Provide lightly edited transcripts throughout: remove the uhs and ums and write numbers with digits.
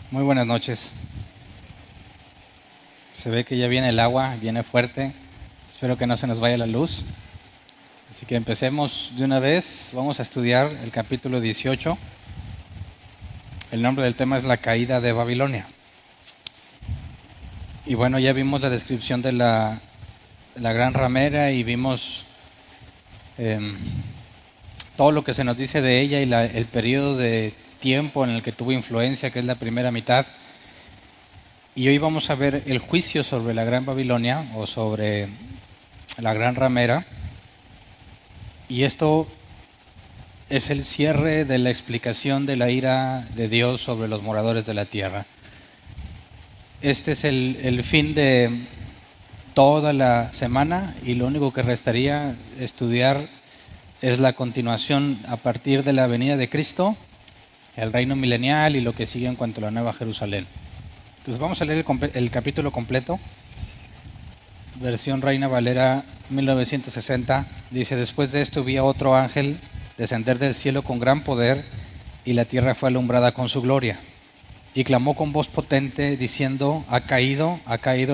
Muy buenas noches. Se ve que ya viene el agua, viene fuerte. Espero que no se nos vaya la luz. Así que empecemos de una vez. Vamos a estudiar el capítulo 18. El nombre del tema es la caída de Babilonia. Y bueno, ya vimos la descripción de la gran ramera y vimos todo lo que se nos dice de ella y el periodo de tiempo en el que tuvo influencia, que es la primera mitad. Y hoy vamos a ver el juicio sobre la Gran Babilonia o sobre la Gran Ramera. Y esto es el cierre de la explicación de la ira de Dios sobre los moradores de la tierra. Este es el fin de toda la semana y lo único que restaría estudiar es la continuación a partir de la venida de Cristo, el reino milenial y lo que sigue en cuanto a la Nueva Jerusalén. Entonces vamos a leer el capítulo completo. Versión Reina Valera 1960, dice: después de esto vi a otro ángel descender del cielo con gran poder, y la tierra fue alumbrada con su gloria. Y clamó con voz potente, diciendo: ha caído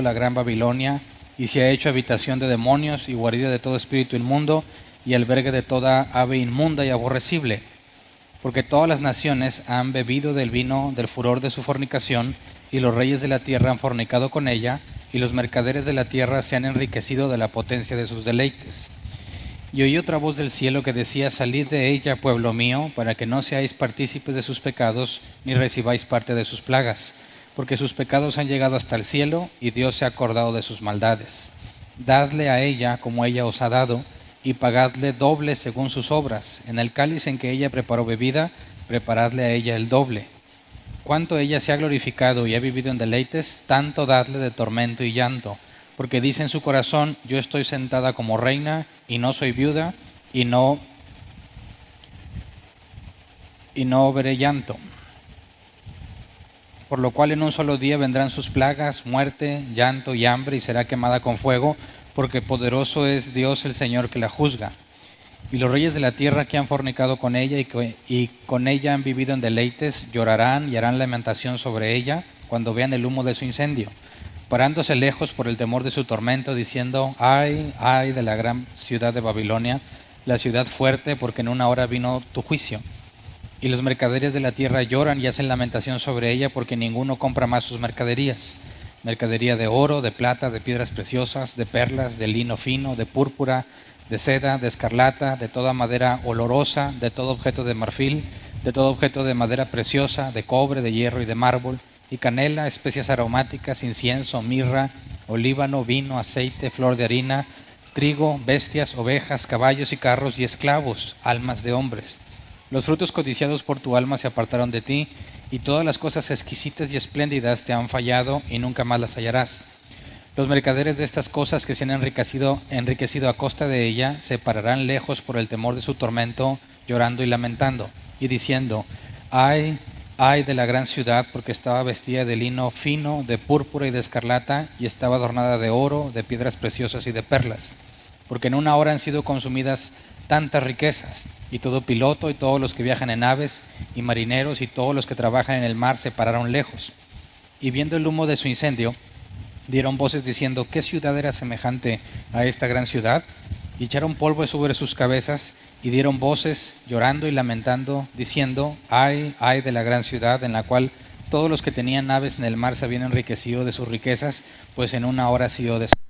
la gran Babilonia, y se ha hecho habitación de demonios y guarida de todo espíritu inmundo, y albergue de toda ave inmunda y aborrecible. Porque todas las naciones han bebido del vino del furor de su fornicación, y los reyes de la tierra han fornicado con ella, y los mercaderes de la tierra se han enriquecido de la potencia de sus deleites. Y oí otra voz del cielo que decía: salid de ella, pueblo mío, para que no seáis partícipes de sus pecados, ni recibáis parte de sus plagas, porque sus pecados han llegado hasta el cielo, y Dios se ha acordado de sus maldades. Dadle a ella como ella os ha dado, y pagadle doble según sus obras. En el cáliz en que ella preparó bebida, preparadle a ella el doble. Cuanto ella se ha glorificado y ha vivido en deleites, tanto dadle de tormento y llanto, porque dice en su corazón: yo estoy sentada como reina, y no soy viuda, y no veré llanto. Por lo cual en un solo día vendrán sus plagas, muerte, llanto y hambre, y será quemada con fuego, porque poderoso es Dios el Señor que la juzga. Y los reyes de la tierra que han fornicado con ella y con ella han vivido en deleites, llorarán y harán lamentación sobre ella cuando vean el humo de su incendio, parándose lejos por el temor de su tormento, diciendo: ay, ay de la gran ciudad de Babilonia, la ciudad fuerte, porque en una hora vino tu juicio. Y los mercaderes de la tierra lloran y hacen lamentación sobre ella, porque ninguno compra más sus mercaderías. Mercadería de oro, de plata, de piedras preciosas, de perlas, de lino fino, de púrpura, de seda, de escarlata, de toda madera olorosa, de todo objeto de marfil, de todo objeto de madera preciosa, de cobre, de hierro y de mármol, y canela, especias aromáticas, incienso, mirra, olíbano, vino, aceite, flor de harina, trigo, bestias, ovejas, caballos y carros, y esclavos, almas de hombres. Los frutos codiciados por tu alma se apartaron de ti, y todas las cosas exquisitas y espléndidas te han fallado, y nunca más las hallarás. Los mercaderes de estas cosas que se han enriquecido a costa de ella se pararán lejos por el temor de su tormento, llorando y lamentando, y diciendo: ay, ay de la gran ciudad, porque estaba vestida de lino fino, de púrpura y de escarlata, y estaba adornada de oro, de piedras preciosas y de perlas. Porque en una hora han sido consumidas tantas riquezas, y todo piloto y todos los que viajan en naves, y marineros y todos los que trabajan en el mar se pararon lejos. Y viendo el humo de su incendio, dieron voces diciendo: ¿qué ciudad era semejante a esta gran ciudad? Y echaron polvo sobre sus cabezas, y dieron voces llorando y lamentando, diciendo: ay, ay de la gran ciudad, en la cual todos los que tenían naves en el mar se habían enriquecido de sus riquezas, pues en una hora ha sido destruida.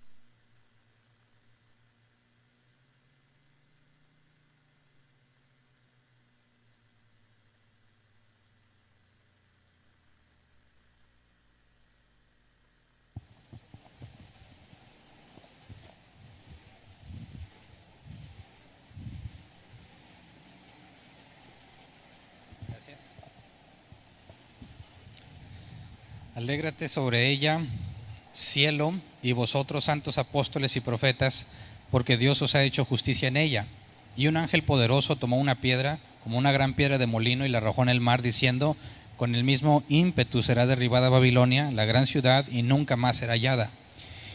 Alégrate sobre ella, cielo, y vosotros, santos apóstoles y profetas, porque Dios os ha hecho justicia en ella. Y un ángel poderoso tomó una piedra, como una gran piedra de molino, y la arrojó en el mar, diciendo: con el mismo ímpetu será derribada Babilonia, la gran ciudad, y nunca más será hallada.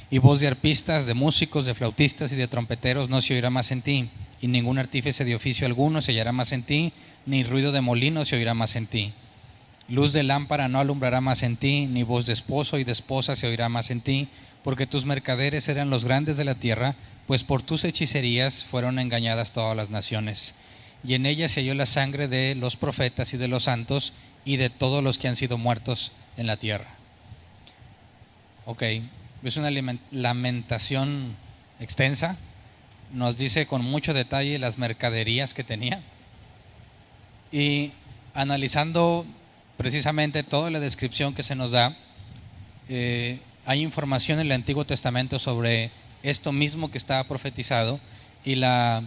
Y voz de arpistas, de músicos, de flautistas y de trompeteros no se oirá más en ti, y ningún artífice de oficio alguno se hallará más en ti, ni ruido de molino se oirá más en ti. Luz de lámpara no alumbrará más en ti, ni voz de esposo y de esposa se oirá más en ti, porque tus mercaderes eran los grandes de la tierra, pues por tus hechicerías fueron engañadas todas las naciones. Y en ella se halló la sangre de los profetas y de los santos y de todos los que han sido muertos en la tierra. Ok, es una lamentación extensa, nos dice con mucho detalle las mercaderías que tenía, y analizando precisamente toda la descripción que se nos da, hay información en el Antiguo Testamento sobre esto mismo que estaba profetizado y la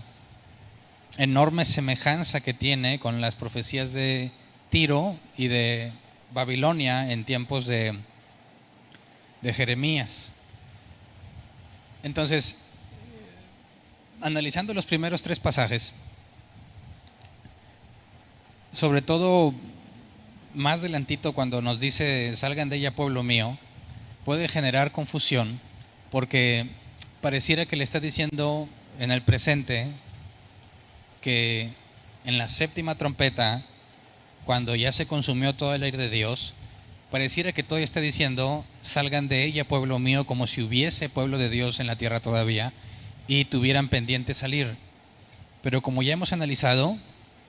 enorme semejanza que tiene con las profecías de Tiro y de Babilonia en tiempos de Jeremías. Entonces, analizando los primeros 3 pasajes, sobre todo más adelantito cuando nos dice salgan de ella pueblo mío, puede generar confusión porque pareciera que le está diciendo en el presente que en la 7ª trompeta, cuando ya se consumió toda la ira de Dios, pareciera que todavía está diciendo salgan de ella pueblo mío, como si hubiese pueblo de Dios en la tierra todavía y tuvieran pendiente salir. Pero como ya hemos analizado,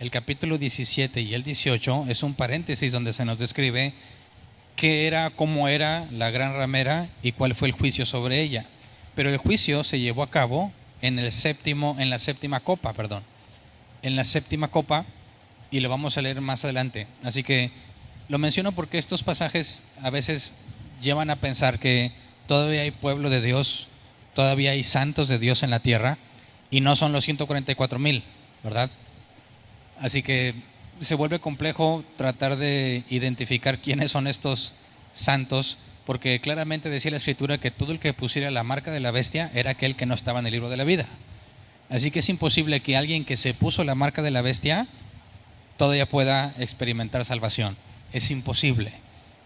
el capítulo 17 y el 18 es un paréntesis donde se nos describe qué era, cómo era la gran ramera y cuál fue el juicio sobre ella. Pero el juicio se llevó a cabo en la 7ª copa, en la 7ª copa, y lo vamos a leer más adelante. Así que lo menciono porque estos pasajes a veces llevan a pensar que todavía hay pueblo de Dios, todavía hay santos de Dios en la tierra, y no son los 144,000, ¿verdad? Así que se vuelve complejo tratar de identificar quiénes son estos santos, porque claramente decía la Escritura que todo el que pusiera la marca de la bestia era aquel que no estaba en el libro de la vida. Así que es imposible que alguien que se puso la marca de la bestia todavía pueda experimentar salvación. Es imposible.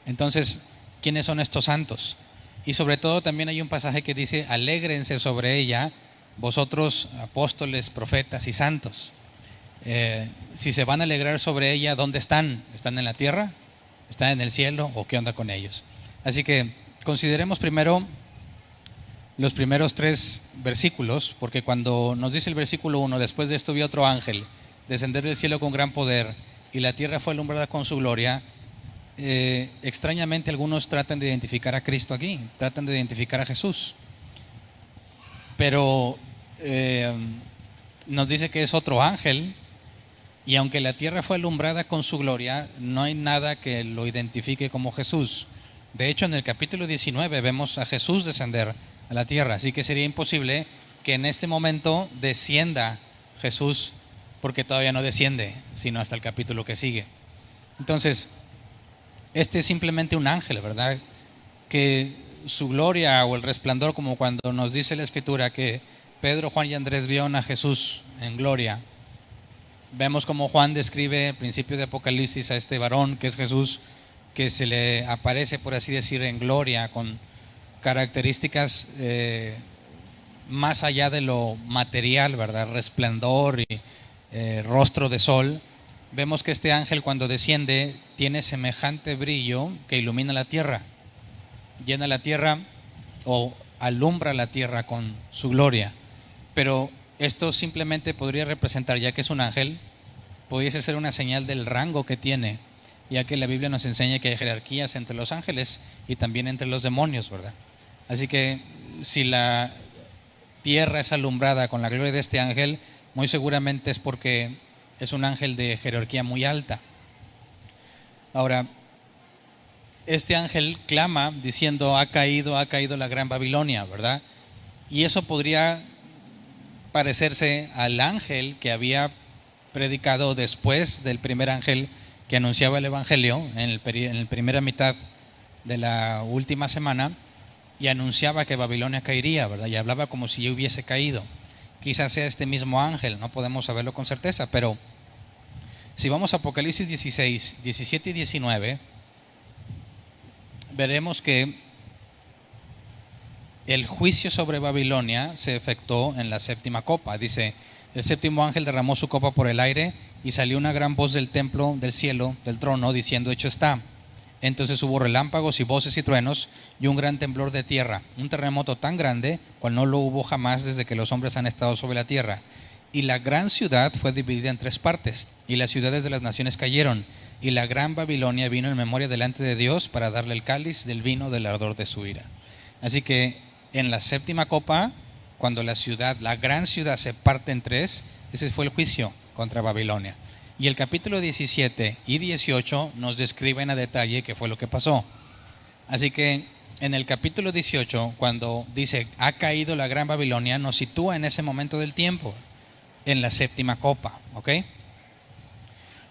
Entonces, ¿quiénes son estos santos? Y sobre todo también hay un pasaje que dice, alégrense sobre ella, vosotros apóstoles, profetas y santos. Si se van a alegrar sobre ella, ¿dónde están? ¿Están en la tierra? ¿Están en el cielo? ¿O qué onda con ellos? Así que consideremos primero los primeros 3 versículos, porque cuando nos dice el versículo 1, después de esto vi otro ángel descender del cielo con gran poder y la tierra fue alumbrada con su gloria. Extrañamente algunos tratan de identificar a Cristo aquí, tratan de identificar a Jesús, pero nos dice que es otro ángel. Y aunque la tierra fue alumbrada con su gloria, no hay nada que lo identifique como Jesús. De hecho, en el capítulo 19 vemos a Jesús descender a la tierra, así que sería imposible que en este momento descienda Jesús, porque todavía no desciende, sino hasta el capítulo que sigue. Entonces, este es simplemente un ángel, ¿verdad? Que su gloria o el resplandor, como cuando nos dice la Escritura que Pedro, Juan y Andrés vieron a Jesús en gloria. Vemos como Juan describe al principio de Apocalipsis a este varón que es Jesús, que se le aparece, por así decir, en gloria, con características más allá de lo material, ¿verdad? Resplandor y rostro de sol. Vemos que este ángel cuando desciende tiene semejante brillo que ilumina la tierra, llena la tierra o alumbra la tierra con su gloria. Pero esto simplemente podría representar, ya que es un ángel, pudiese ser una señal del rango que tiene, ya que la Biblia nos enseña que hay jerarquías entre los ángeles y también entre los demonios, ¿verdad? Así que si la tierra es alumbrada con la gloria de este ángel, muy seguramente es porque es un ángel de jerarquía muy alta. Ahora, este ángel clama diciendo, ha caído la gran Babilonia, ¿verdad? Y eso podría parecerse al ángel que había predicado después del primer ángel que anunciaba el evangelio en la primera mitad de la última semana, y anunciaba que Babilonia caería, ¿verdad? Y hablaba como si ya hubiese caído. Quizás sea este mismo ángel, no podemos saberlo con certeza, pero si vamos a Apocalipsis 16, 17 y 19, veremos que el juicio sobre Babilonia se efectuó en la 7ª copa. Dice, El séptimo ángel derramó su copa por el aire y salió una gran voz del templo, del cielo, del trono, diciendo: hecho está. Entonces hubo relámpagos y voces y truenos y un gran temblor de tierra, un terremoto tan grande cual no lo hubo jamás desde que los hombres han estado sobre la tierra. Y la gran ciudad fue dividida en 3 partes, y las ciudades de las naciones cayeron, y la gran Babilonia vino en memoria delante de Dios para darle el cáliz del vino del ardor de su ira. Así que en la séptima copa, cuando la ciudad, la gran ciudad, se parte en 3, ese fue el juicio contra Babilonia. Y el capítulo 17 y 18 nos describen a detalle qué fue lo que pasó. Así que en el capítulo 18, cuando dice ha caído la gran Babilonia, nos sitúa en ese momento del tiempo, en la séptima copa, ¿ok?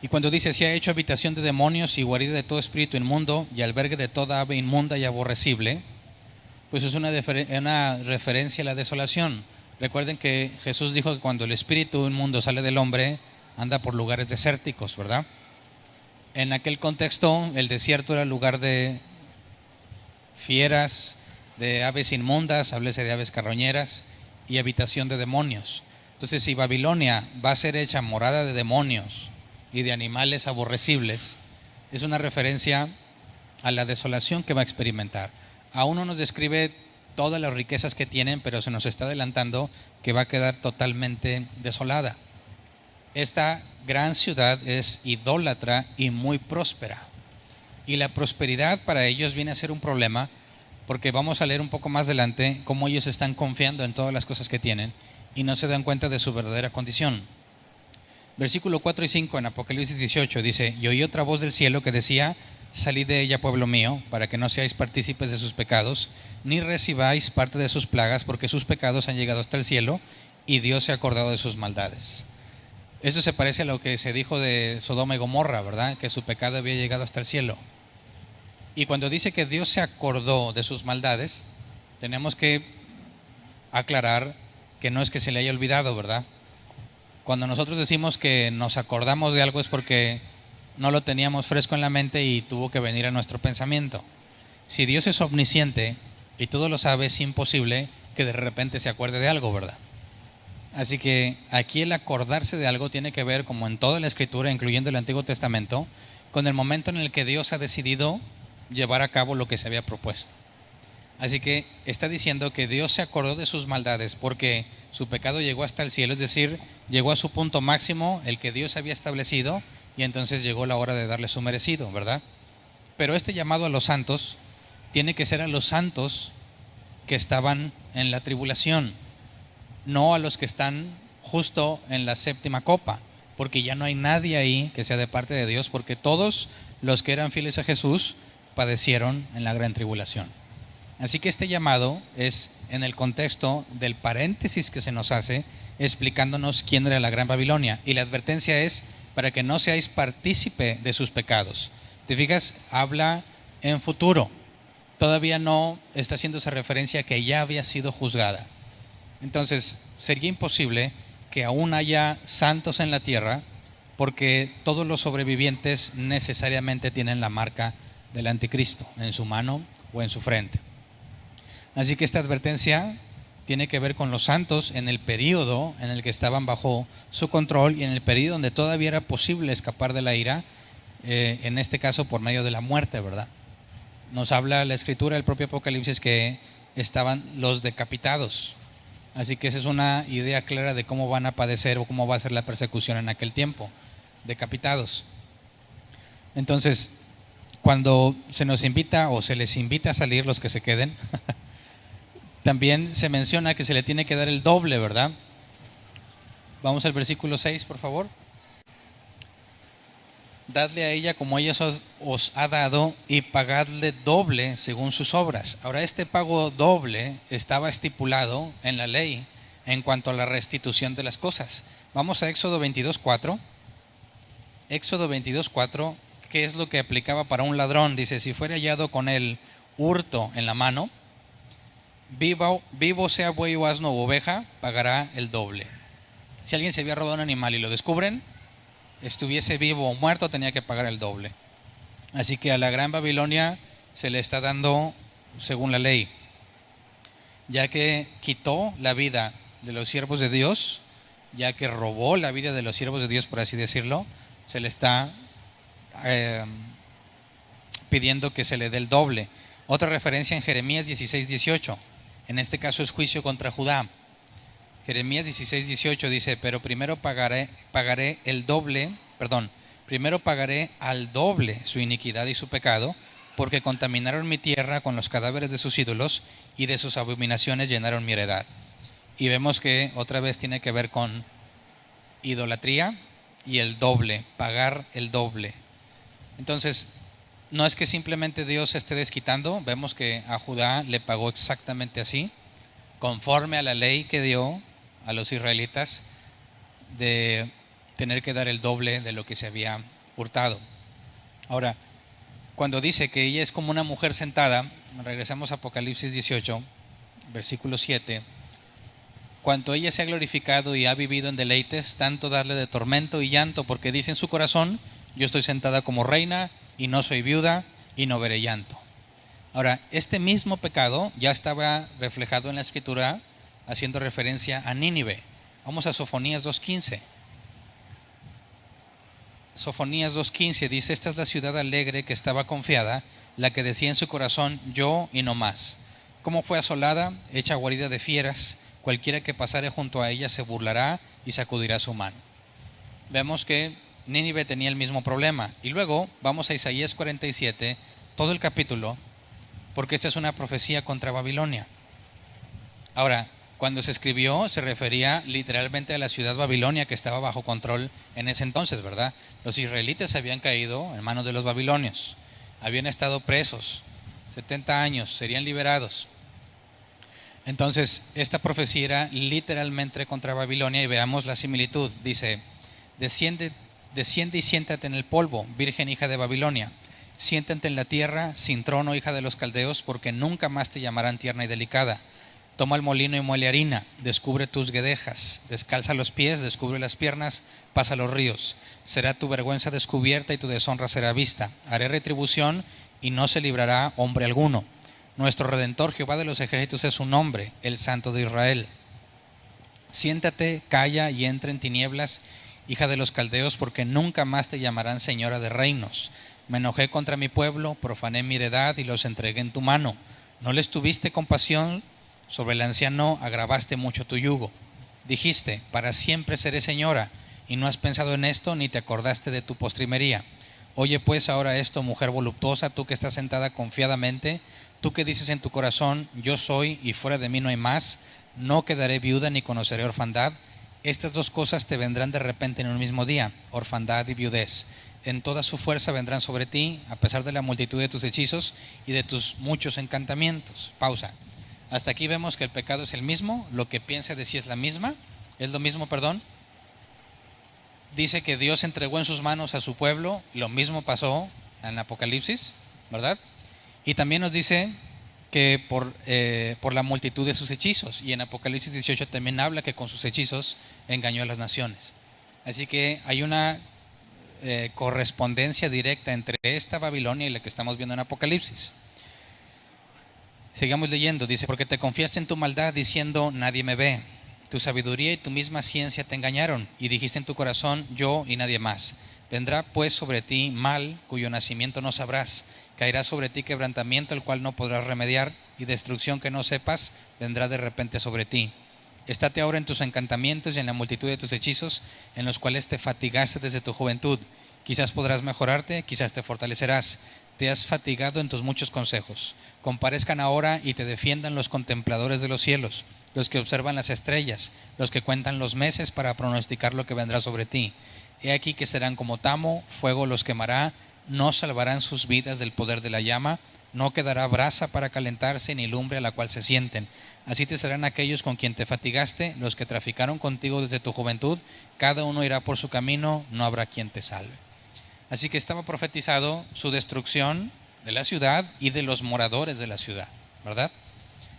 Y cuando dice se ha hecho habitación de demonios y guarida de todo espíritu inmundo y albergue de toda ave inmunda y aborrecible, pues es una referencia a la desolación. Recuerden que Jesús dijo que cuando el espíritu inmundo sale del hombre, anda por lugares desérticos, ¿verdad? En aquel contexto, el desierto era el lugar de fieras, de aves inmundas, háblese de aves carroñeras, y habitación de demonios. Entonces, si Babilonia va a ser hecha morada de demonios y de animales aborrecibles, es una referencia a la desolación que va a experimentar. Aún no nos describe todas las riquezas que tienen, pero se nos está adelantando que va a quedar totalmente desolada. Esta gran ciudad es idólatra y muy próspera. Y la prosperidad para ellos viene a ser un problema, porque vamos a leer un poco más adelante cómo ellos están confiando en todas las cosas que tienen y no se dan cuenta de su verdadera condición. Versículo 4 y 5 en Apocalipsis 18 dice: y oí otra voz del cielo que decía: salid de ella, pueblo mío, para que no seáis partícipes de sus pecados, ni recibáis parte de sus plagas, porque sus pecados han llegado hasta el cielo, y Dios se ha acordado de sus maldades. Esto se parece a lo que se dijo de Sodoma y Gomorra, ¿verdad? Que su pecado había llegado hasta el cielo. Y cuando dice que Dios se acordó de sus maldades, tenemos que aclarar que no es que se le haya olvidado, ¿verdad? Cuando nosotros decimos que nos acordamos de algo es porque no lo teníamos fresco en la mente y tuvo que venir a nuestro pensamiento. Si Dios es omnisciente y todo lo sabe, es imposible que de repente se acuerde de algo, ¿verdad? Así que aquí el acordarse de algo tiene que ver, como en toda la Escritura, incluyendo el Antiguo Testamento, con el momento en el que Dios ha decidido llevar a cabo lo que se había propuesto. Así que está diciendo que Dios se acordó de sus maldades porque su pecado llegó hasta el cielo, es decir, llegó a su punto máximo, el que Dios había establecido, y entonces llegó la hora de darle su merecido, ¿verdad? Pero este llamado a los santos tiene que ser a los santos que estaban en la tribulación, no a los que están justo en la séptima copa, porque ya no hay nadie ahí que sea de parte de Dios, porque todos los que eran fieles a Jesús padecieron en la gran tribulación. Así que este llamado es en el contexto del paréntesis que se nos hace explicándonos quién era la gran Babilonia, y la advertencia es para que no seáis partícipe de sus pecados. ¿Te fijas? Habla en futuro, todavía no está haciendo esa referencia que ya había sido juzgada. Entonces sería imposible que aún haya santos en la tierra, porque todos los sobrevivientes necesariamente tienen la marca del anticristo en su mano o en su frente. Así que esta advertencia tiene que ver con los santos en el periodo en el que estaban bajo su control y en el periodo donde todavía era posible escapar de la ira, en este caso por medio de la muerte, ¿verdad? Nos habla la Escritura, el propio Apocalipsis, que estaban los decapitados. Así que esa es una idea clara de cómo van a padecer o cómo va a ser la persecución en aquel tiempo, decapitados. Entonces, cuando se nos invita o se les invita a salir, los que se queden, también se menciona que se le tiene que dar el doble, ¿verdad? Vamos al versículo 6, por favor. Dadle a ella como ella os ha dado y pagadle doble según sus obras. Ahora, este pago doble estaba estipulado en la ley en cuanto a la restitución de las cosas. Vamos a Éxodo 22:4. Éxodo 22:4, ¿qué es lo que aplicaba para un ladrón? Dice: si fuera hallado con el hurto en la mano, vivo sea buey o asno u oveja, pagará el doble. Si alguien se había robado un animal y lo descubren, estuviese vivo o muerto, tenía que pagar el doble. Así que a la gran Babilonia se le está dando según la ley, ya que quitó la vida de los siervos de Dios, ya que robó la vida de los siervos de Dios, por así decirlo, se le está pidiendo que se le dé el doble. Otra referencia en Jeremías 16:18. En este caso es juicio contra Judá. Jeremías 16:18 dice: pero primero pagaré al doble su iniquidad y su pecado, porque contaminaron mi tierra con los cadáveres de sus ídolos, y de sus abominaciones llenaron mi heredad. Y vemos que otra vez tiene que ver con idolatría y el doble, pagar el doble. Entonces, no es que simplemente Dios se esté desquitando, vemos que a Judá le pagó exactamente así, conforme a la ley que dio a los israelitas de tener que dar el doble de lo que se había hurtado. Ahora, cuando dice que ella es como una mujer sentada, regresamos a Apocalipsis 18, versículo 7. Cuanto ella se ha glorificado y ha vivido en deleites, tanto darle de tormento y llanto, porque dice en su corazón: yo estoy sentada como reina y no soy viuda y no veré llanto. Ahora, este mismo pecado ya estaba reflejado en la Escritura, haciendo referencia a Nínive. Vamos a Sofonías 2:15. Sofonías 2:15 dice: esta es la ciudad alegre que estaba confiada, la que decía en su corazón: yo y no más. Cómo fue asolada, hecha guarida de fieras, cualquiera que pasare junto a ella se burlará y sacudirá su mano. Vemos que Nínive tenía el mismo problema. Y luego vamos a Isaías 47, todo el capítulo, porque esta es una profecía contra Babilonia. Ahora, cuando se escribió se refería literalmente a la ciudad Babilonia, que estaba bajo control en ese entonces, ¿verdad? Los israelitas habían caído en manos de los babilonios, habían estado presos 70 años, serían liberados. Entonces, esta profecía era literalmente contra Babilonia, y veamos la similitud. Dice: desciende y siéntate en el polvo, virgen hija de Babilonia. Siéntate en la tierra, sin trono, hija de los caldeos, porque nunca más te llamarán tierna y delicada. Toma el molino y muele harina, descubre tus guedejas, descalza los pies, descubre las piernas, pasa los ríos. Será tu vergüenza descubierta y tu deshonra será vista. Haré retribución y no se librará hombre alguno. Nuestro Redentor, Jehová de los ejércitos, es su nombre, el Santo de Israel. Siéntate, calla y entra en tinieblas, hija de los caldeos, porque nunca más te llamarán señora de reinos. Me enojé contra mi pueblo, profané mi heredad y los entregué en tu mano. No les tuviste compasión, sobre el anciano agravaste mucho tu yugo. Dijiste: para siempre seré señora, y no has pensado en esto, ni te acordaste de tu postrimería. Oye pues ahora esto, mujer voluptuosa, tú que estás sentada confiadamente, tú que dices en tu corazón: yo soy y fuera de mí no hay más, no quedaré viuda ni conoceré orfandad. Estas dos cosas te vendrán de repente en un mismo día, orfandad y viudez. En toda su fuerza vendrán sobre ti, a pesar de la multitud de tus hechizos y de tus muchos encantamientos. Pausa. Hasta aquí vemos que el pecado es el mismo, lo que piensa de sí es lo mismo, Dice que Dios entregó en sus manos a su pueblo, lo mismo pasó en Apocalipsis, ¿verdad? Y también nos dice que por la multitud de sus hechizos, y en Apocalipsis 18 también habla que con sus hechizos engañó a las naciones. Así que hay una correspondencia directa entre esta Babilonia y la que estamos viendo en Apocalipsis. Sigamos leyendo, dice: porque te confiaste en tu maldad diciendo: nadie me ve. Tu sabiduría y tu misma ciencia te engañaron, y dijiste en tu corazón: yo y nadie más. Vendrá pues sobre ti mal, cuyo nacimiento no sabrás. Caerá sobre ti quebrantamiento, el cual no podrás remediar, y destrucción que no sepas vendrá de repente sobre ti. Estate ahora en tus encantamientos y en la multitud de tus hechizos, en los cuales te fatigaste desde tu juventud. Quizás podrás mejorarte, quizás te fortalecerás. Te has fatigado en tus muchos consejos. Comparezcan ahora y te defiendan los contempladores de los cielos, los que observan las estrellas, los que cuentan los meses para pronosticar lo que vendrá sobre ti. He aquí que serán como tamo, fuego los quemará, no salvarán sus vidas del poder de la llama, no quedará brasa para calentarse ni lumbre a la cual se sienten. Así te serán aquellos con quien te fatigaste, los que traficaron contigo desde tu juventud, cada uno irá por su camino, no habrá quien te salve. Así que estaba profetizado su destrucción de la ciudad y de los moradores de la ciudad, ¿verdad?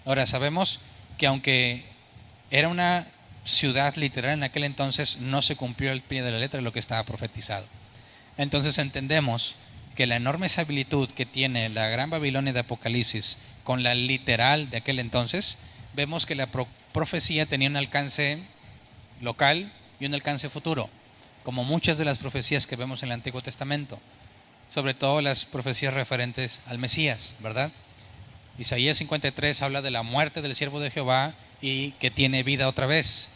Ahora sabemos que aunque era una ciudad literal en aquel entonces, no se cumplió al pie de la letra lo que estaba profetizado. Entonces entendemos que la enorme similitud que tiene la gran Babilonia de Apocalipsis con la literal de aquel entonces, vemos que la profecía tenía un alcance local, y un alcance futuro, como muchas de las profecías que vemos en el Antiguo Testamento, sobre todo las profecías referentes al Mesías, ¿verdad? Isaías 53 habla de la muerte del siervo de Jehová y que tiene vida otra vez.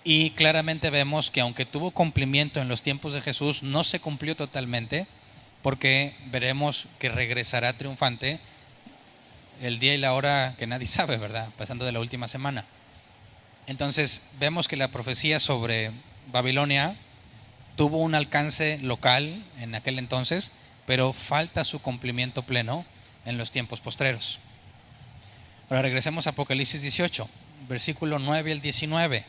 Y claramente vemos que aunque tuvo cumplimiento en los tiempos de Jesús, no se cumplió totalmente, porque veremos que regresará triunfante el día y la hora que nadie sabe, ¿verdad? Pasando de la última semana. Entonces vemos que la profecía sobre Babilonia tuvo un alcance local en aquel entonces, pero falta su cumplimiento pleno en los tiempos postreros. Ahora regresemos a Apocalipsis 18, versículo 9 al 19.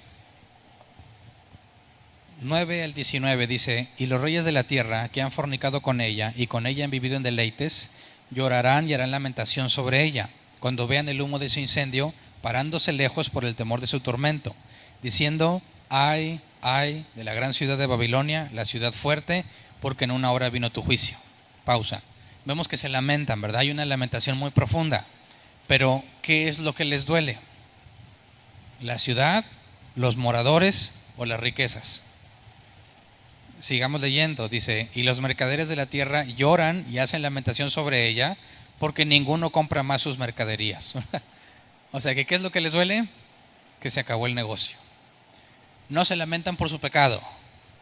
9 al 19 dice: y los reyes de la tierra que han fornicado con ella y con ella han vivido en deleites, llorarán y harán lamentación sobre ella, cuando vean el humo de su incendio, parándose lejos por el temor de su tormento, diciendo: ay, ay de la gran ciudad de Babilonia, la ciudad fuerte, porque en una hora vino tu juicio. Pausa. Vemos que se lamentan, ¿verdad? Hay una lamentación muy profunda. Pero ¿qué es lo que les duele? ¿La ciudad, los moradores o las riquezas? Sigamos leyendo, dice: y los mercaderes de la tierra lloran y hacen lamentación sobre ella, porque ninguno compra más sus mercaderías. O sea, ¿qué es lo que les duele? Que se acabó el negocio. No se lamentan por su pecado,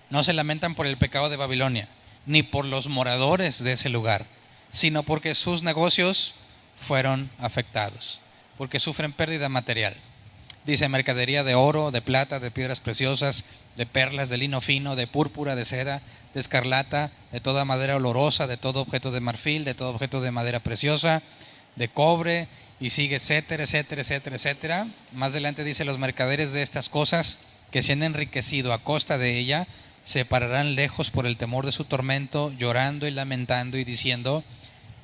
no se lamentan por el pecado de Babilonia, ni por los moradores de ese lugar, sino porque sus negocios fueron afectados, porque sufren pérdida material. Dice: mercadería de oro, de plata, de piedras preciosas, de perlas, de lino fino, de púrpura, de seda, de escarlata, de toda madera olorosa, de todo objeto de marfil, de todo objeto de madera preciosa, de cobre, y sigue, etcétera, etcétera, etcétera, etcétera. Más adelante dice: los mercaderes de estas cosas, que se han enriquecido a costa de ella, se pararán lejos por el temor de su tormento, llorando y lamentando y diciendo: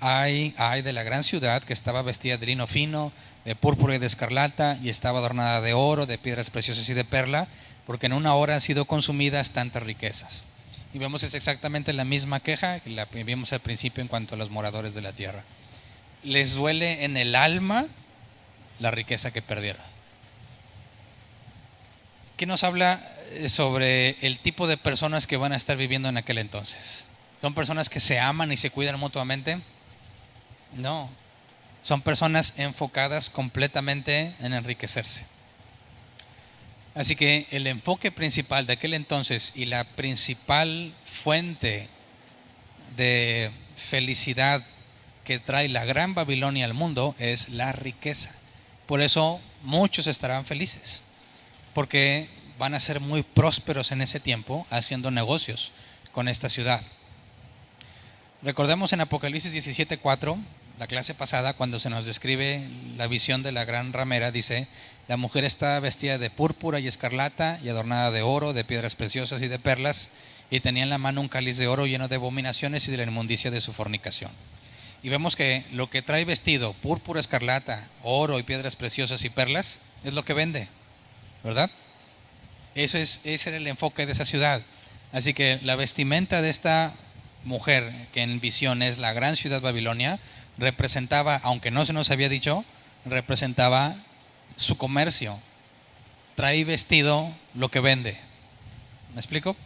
ay, ay de la gran ciudad, que estaba vestida de lino fino, de púrpura y de escarlata, y estaba adornada de oro, de piedras preciosas y de perla, porque en una hora han sido consumidas tantas riquezas. Y vemos es exactamente la misma queja que la vimos al principio en cuanto a los moradores de la tierra. Les duele en el alma la riqueza que perdieron. ¿Qué nos habla sobre el tipo de personas que van a estar viviendo en aquel entonces? ¿Son personas que se aman y se cuidan mutuamente? No, son personas enfocadas completamente en enriquecerse. Así que el enfoque principal de aquel entonces y la principal fuente de felicidad que trae la gran Babilonia al mundo es la riqueza. Por eso muchos estarán felices, porque van a ser muy prósperos en ese tiempo haciendo negocios con esta ciudad. Recordemos en Apocalipsis 17:4, la clase pasada, cuando se nos describe la visión de la gran ramera, dice: la mujer está vestida de púrpura y escarlata y adornada de oro, de piedras preciosas y de perlas, y tenía en la mano un cáliz de oro lleno de abominaciones y de la inmundicia de su fornicación. Y vemos que lo que trae vestido, púrpura, escarlata, oro y piedras preciosas y perlas, es lo que vende, ¿verdad? Ese era el enfoque de esa ciudad. Así que la vestimenta de esta mujer, que en visión es la gran ciudad Babilonia, representaba, aunque no se nos había dicho, representaba su comercio. Trae vestido lo que vende. ¿Me explico?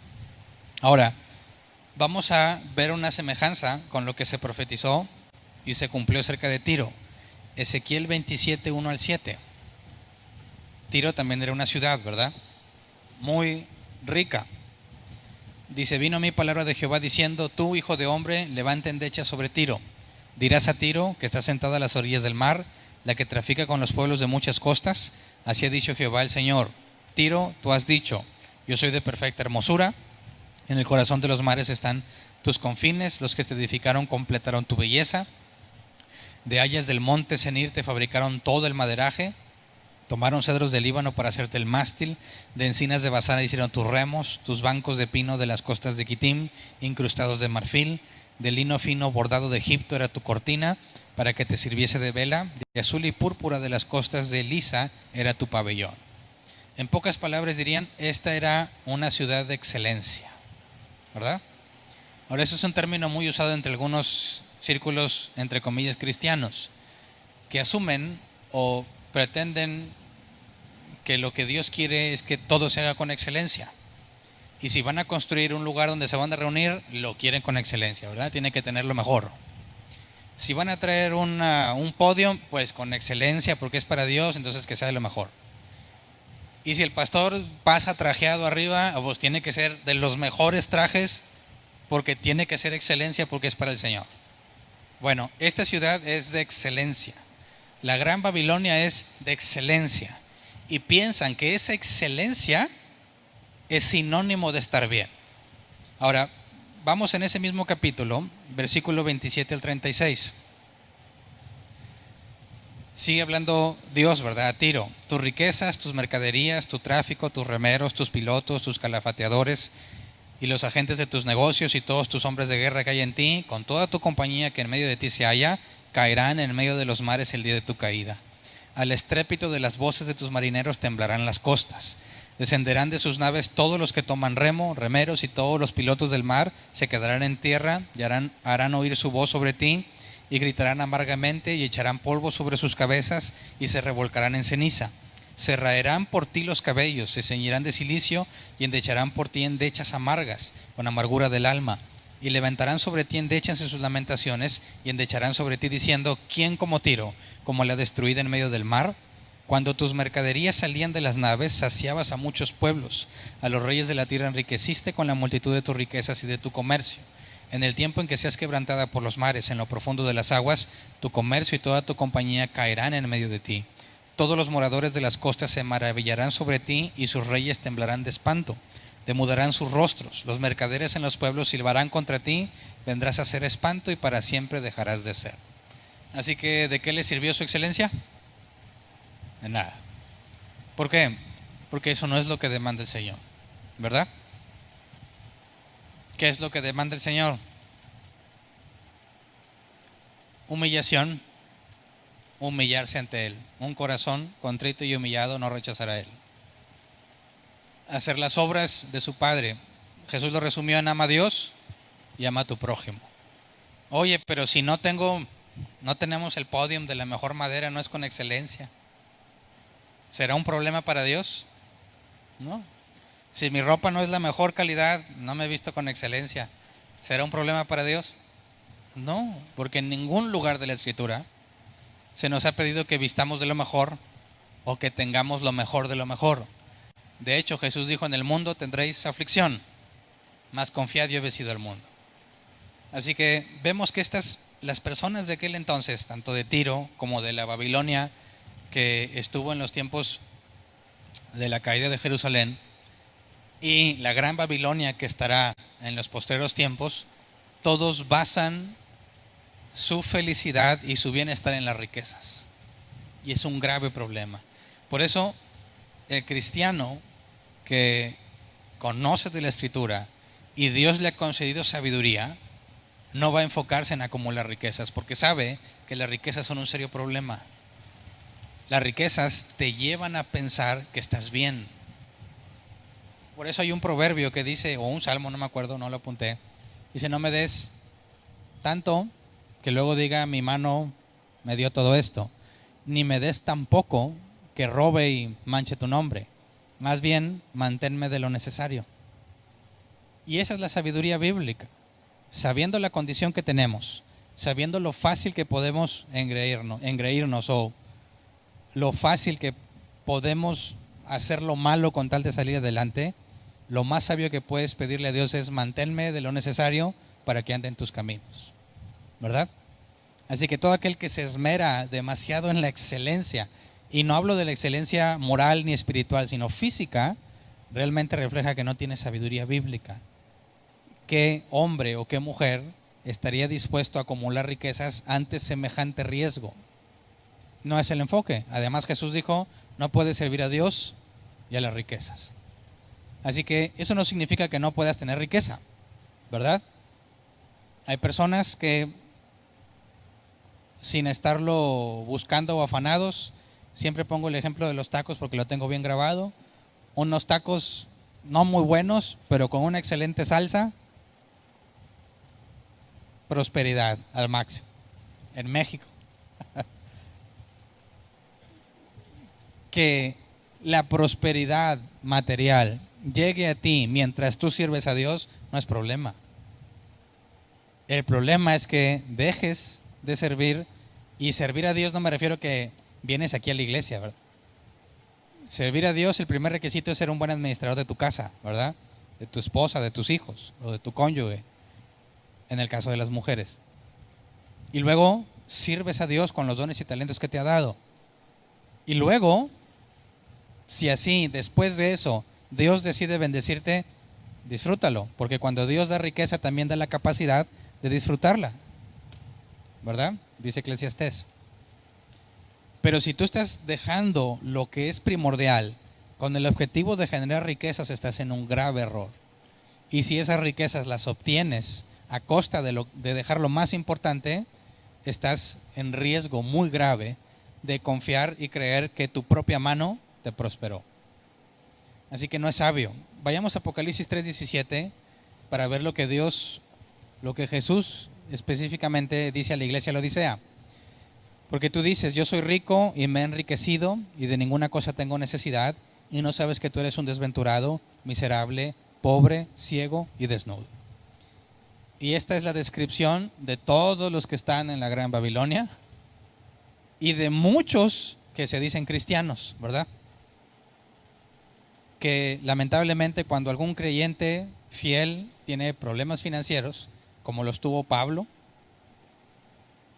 Ahora, vamos a ver una semejanza con lo que se profetizó y se cumplió cerca de Tiro. Ezequiel 27, 1 al 7. Tiro también era una ciudad, ¿verdad? Muy rica. Dice: vino a mí palabra de Jehová diciendo: tú, hijo de hombre, levanta endecha sobre Tiro. Dirás a Tiro, que está sentada a las orillas del mar, la que trafica con los pueblos de muchas costas: así ha dicho Jehová el Señor. Tiro, tú has dicho: yo soy de perfecta hermosura, en el corazón de los mares están tus confines, los que te edificaron completaron tu belleza. De hayas del monte Senir te fabricaron todo el maderaje, tomaron cedros del Líbano para hacerte el mástil, de encinas de Basán hicieron tus remos, tus bancos de pino de las costas de Quitim, incrustados de marfil, de lino fino bordado de Egipto era tu cortina, para que te sirviese de vela, de azul y púrpura de las costas de Elisa era tu pabellón. En pocas palabras dirían: esta era una ciudad de excelencia, ¿verdad? Ahora, eso es un término muy usado entre algunos círculos, entre comillas, cristianos, que asumen o pretenden que lo que Dios quiere es que todo se haga con excelencia. Y si van a construir un lugar donde se van a reunir, lo quieren con excelencia, ¿verdad? Tiene que tener lo mejor. Si van a traer un podio, pues con excelencia, porque es para Dios, entonces que sea de lo mejor. Y si el pastor pasa trajeado arriba, pues tiene que ser de los mejores trajes, porque tiene que ser excelencia, porque es para el Señor. Bueno, esta ciudad es de excelencia. La Gran Babilonia es de excelencia. Y piensan que esa excelencia es sinónimo de estar bien. Ahora, vamos en ese mismo capítulo, versículo 27 al 36. Sigue hablando Dios, ¿verdad? A Tiro: tus riquezas, tus mercaderías, tu tráfico, tus remeros, tus pilotos, tus calafateadores y los agentes de tus negocios y todos tus hombres de guerra que hay en ti, con toda tu compañía que en medio de ti se halla, caerán en medio de los mares el día de tu caída. Al estrépito de las voces de tus marineros temblarán las costas. Descenderán de sus naves todos los que toman remo, remeros, y todos los pilotos del mar se quedarán en tierra y harán oír su voz sobre ti, y gritarán amargamente y echarán polvo sobre sus cabezas y se revolcarán en ceniza. Se raerán por ti los cabellos, se ceñirán de cilicio y endecharán por ti endechas amargas, con amargura del alma. Y levantarán sobre ti endechas en sus lamentaciones y endecharán sobre ti diciendo: ¿quién como Tiro, como la destruida en medio del mar? Cuando tus mercaderías salían de las naves, saciabas a muchos pueblos. A los reyes de la tierra enriqueciste con la multitud de tus riquezas y de tu comercio. En el tiempo en que seas quebrantada por los mares, en lo profundo de las aguas, tu comercio y toda tu compañía caerán en medio de ti. Todos los moradores de las costas se maravillarán sobre ti y sus reyes temblarán de espanto. Demudarán sus rostros. Los mercaderes en los pueblos silbarán contra ti. Vendrás a ser espanto y para siempre dejarás de ser. Así que, ¿de qué le sirvió su excelencia? De nada. ¿Por qué? Porque eso no es lo que demanda el Señor, ¿verdad? ¿Qué es lo que demanda el Señor? Humillación, humillarse ante Él. Un corazón contrito y humillado no rechazará a Él. Hacer las obras de su Padre. Jesús lo resumió en: ama a Dios y ama a tu prójimo. Oye, pero si no tenemos el podium de la mejor madera, no es con excelencia. ¿Será un problema para Dios? No. Si mi ropa no es la mejor calidad, no me he visto con excelencia, ¿será un problema para Dios? No, porque en ningún lugar de la Escritura se nos ha pedido que vistamos de lo mejor o que tengamos lo mejor de lo mejor. De hecho, Jesús dijo: en el mundo tendréis aflicción, mas confiad, yo he vencido al mundo. Así que vemos que las personas de aquel entonces, tanto de Tiro como de la Babilonia, que estuvo en los tiempos de la caída de Jerusalén, y la Gran Babilonia que estará en los postreros tiempos, todos basan su felicidad y su bienestar en las riquezas. Y es un grave problema. Por eso, el cristiano que conoce de la Escritura y Dios le ha concedido sabiduría, no va a enfocarse en acumular riquezas, porque sabe que las riquezas son un serio problema. Las riquezas te llevan a pensar que estás bien. Por eso hay un proverbio que dice, o un salmo, no me acuerdo, no lo apunté. Dice: no me des tanto que luego diga mi mano me dio todo esto, ni me des tan poco que robe y manche tu nombre. Más bien, manténme de lo necesario. Y esa es la sabiduría bíblica. Sabiendo la condición que tenemos, sabiendo lo fácil que podemos engreírnos o lo fácil que podemos hacer lo malo con tal de salir adelante, lo más sabio que puedes pedirle a Dios es: manténme de lo necesario para que ande en tus caminos, ¿verdad? Así que todo aquel que se esmera demasiado en la excelencia, y no hablo de la excelencia moral ni espiritual, sino física, realmente refleja que no tiene sabiduría bíblica. ¿Qué hombre o qué mujer estaría dispuesto a acumular riquezas ante semejante riesgo? No es el enfoque. Además, Jesús dijo: no puedes servir a Dios y a las riquezas. Así que eso no significa que no puedas tener riqueza, ¿verdad? Hay personas que, sin estarlo buscando o afanados, siempre pongo el ejemplo de los tacos porque lo tengo bien grabado. Unos tacos no muy buenos, pero con una excelente salsa, prosperidad al máximo. En México. Que la prosperidad material llegue a ti mientras tú sirves a Dios, no es problema. El problema es que dejes de servir, y servir a Dios no me refiero a que vienes aquí a la iglesia, ¿verdad? Servir a Dios, el primer requisito es ser un buen administrador de tu casa, ¿verdad? De tu esposa, de tus hijos o de tu cónyuge, en el caso de las mujeres. Y luego sirves a Dios con los dones y talentos que te ha dado. Y luego, si así, después de eso, Dios decide bendecirte, disfrútalo, porque cuando Dios da riqueza también da la capacidad de disfrutarla, ¿verdad? Dice Eclesiastés. Pero si tú estás dejando lo que es primordial con el objetivo de generar riquezas, estás en un grave error. Y si esas riquezas las obtienes a costa de dejar lo más importante, estás en riesgo muy grave de confiar y creer que tu propia mano te prosperó. Así que no es sabio. Vayamos a Apocalipsis 3:17 para ver lo que Jesús específicamente dice a la iglesia de la Odisea. Porque tú dices, yo soy rico y me he enriquecido y de ninguna cosa tengo necesidad, y no sabes que tú eres un desventurado, miserable, pobre, ciego y desnudo. Y esta es la descripción de todos los que están en la Gran Babilonia y de muchos que se dicen cristianos, ¿verdad? Que lamentablemente cuando algún creyente fiel tiene problemas financieros, como los tuvo Pablo,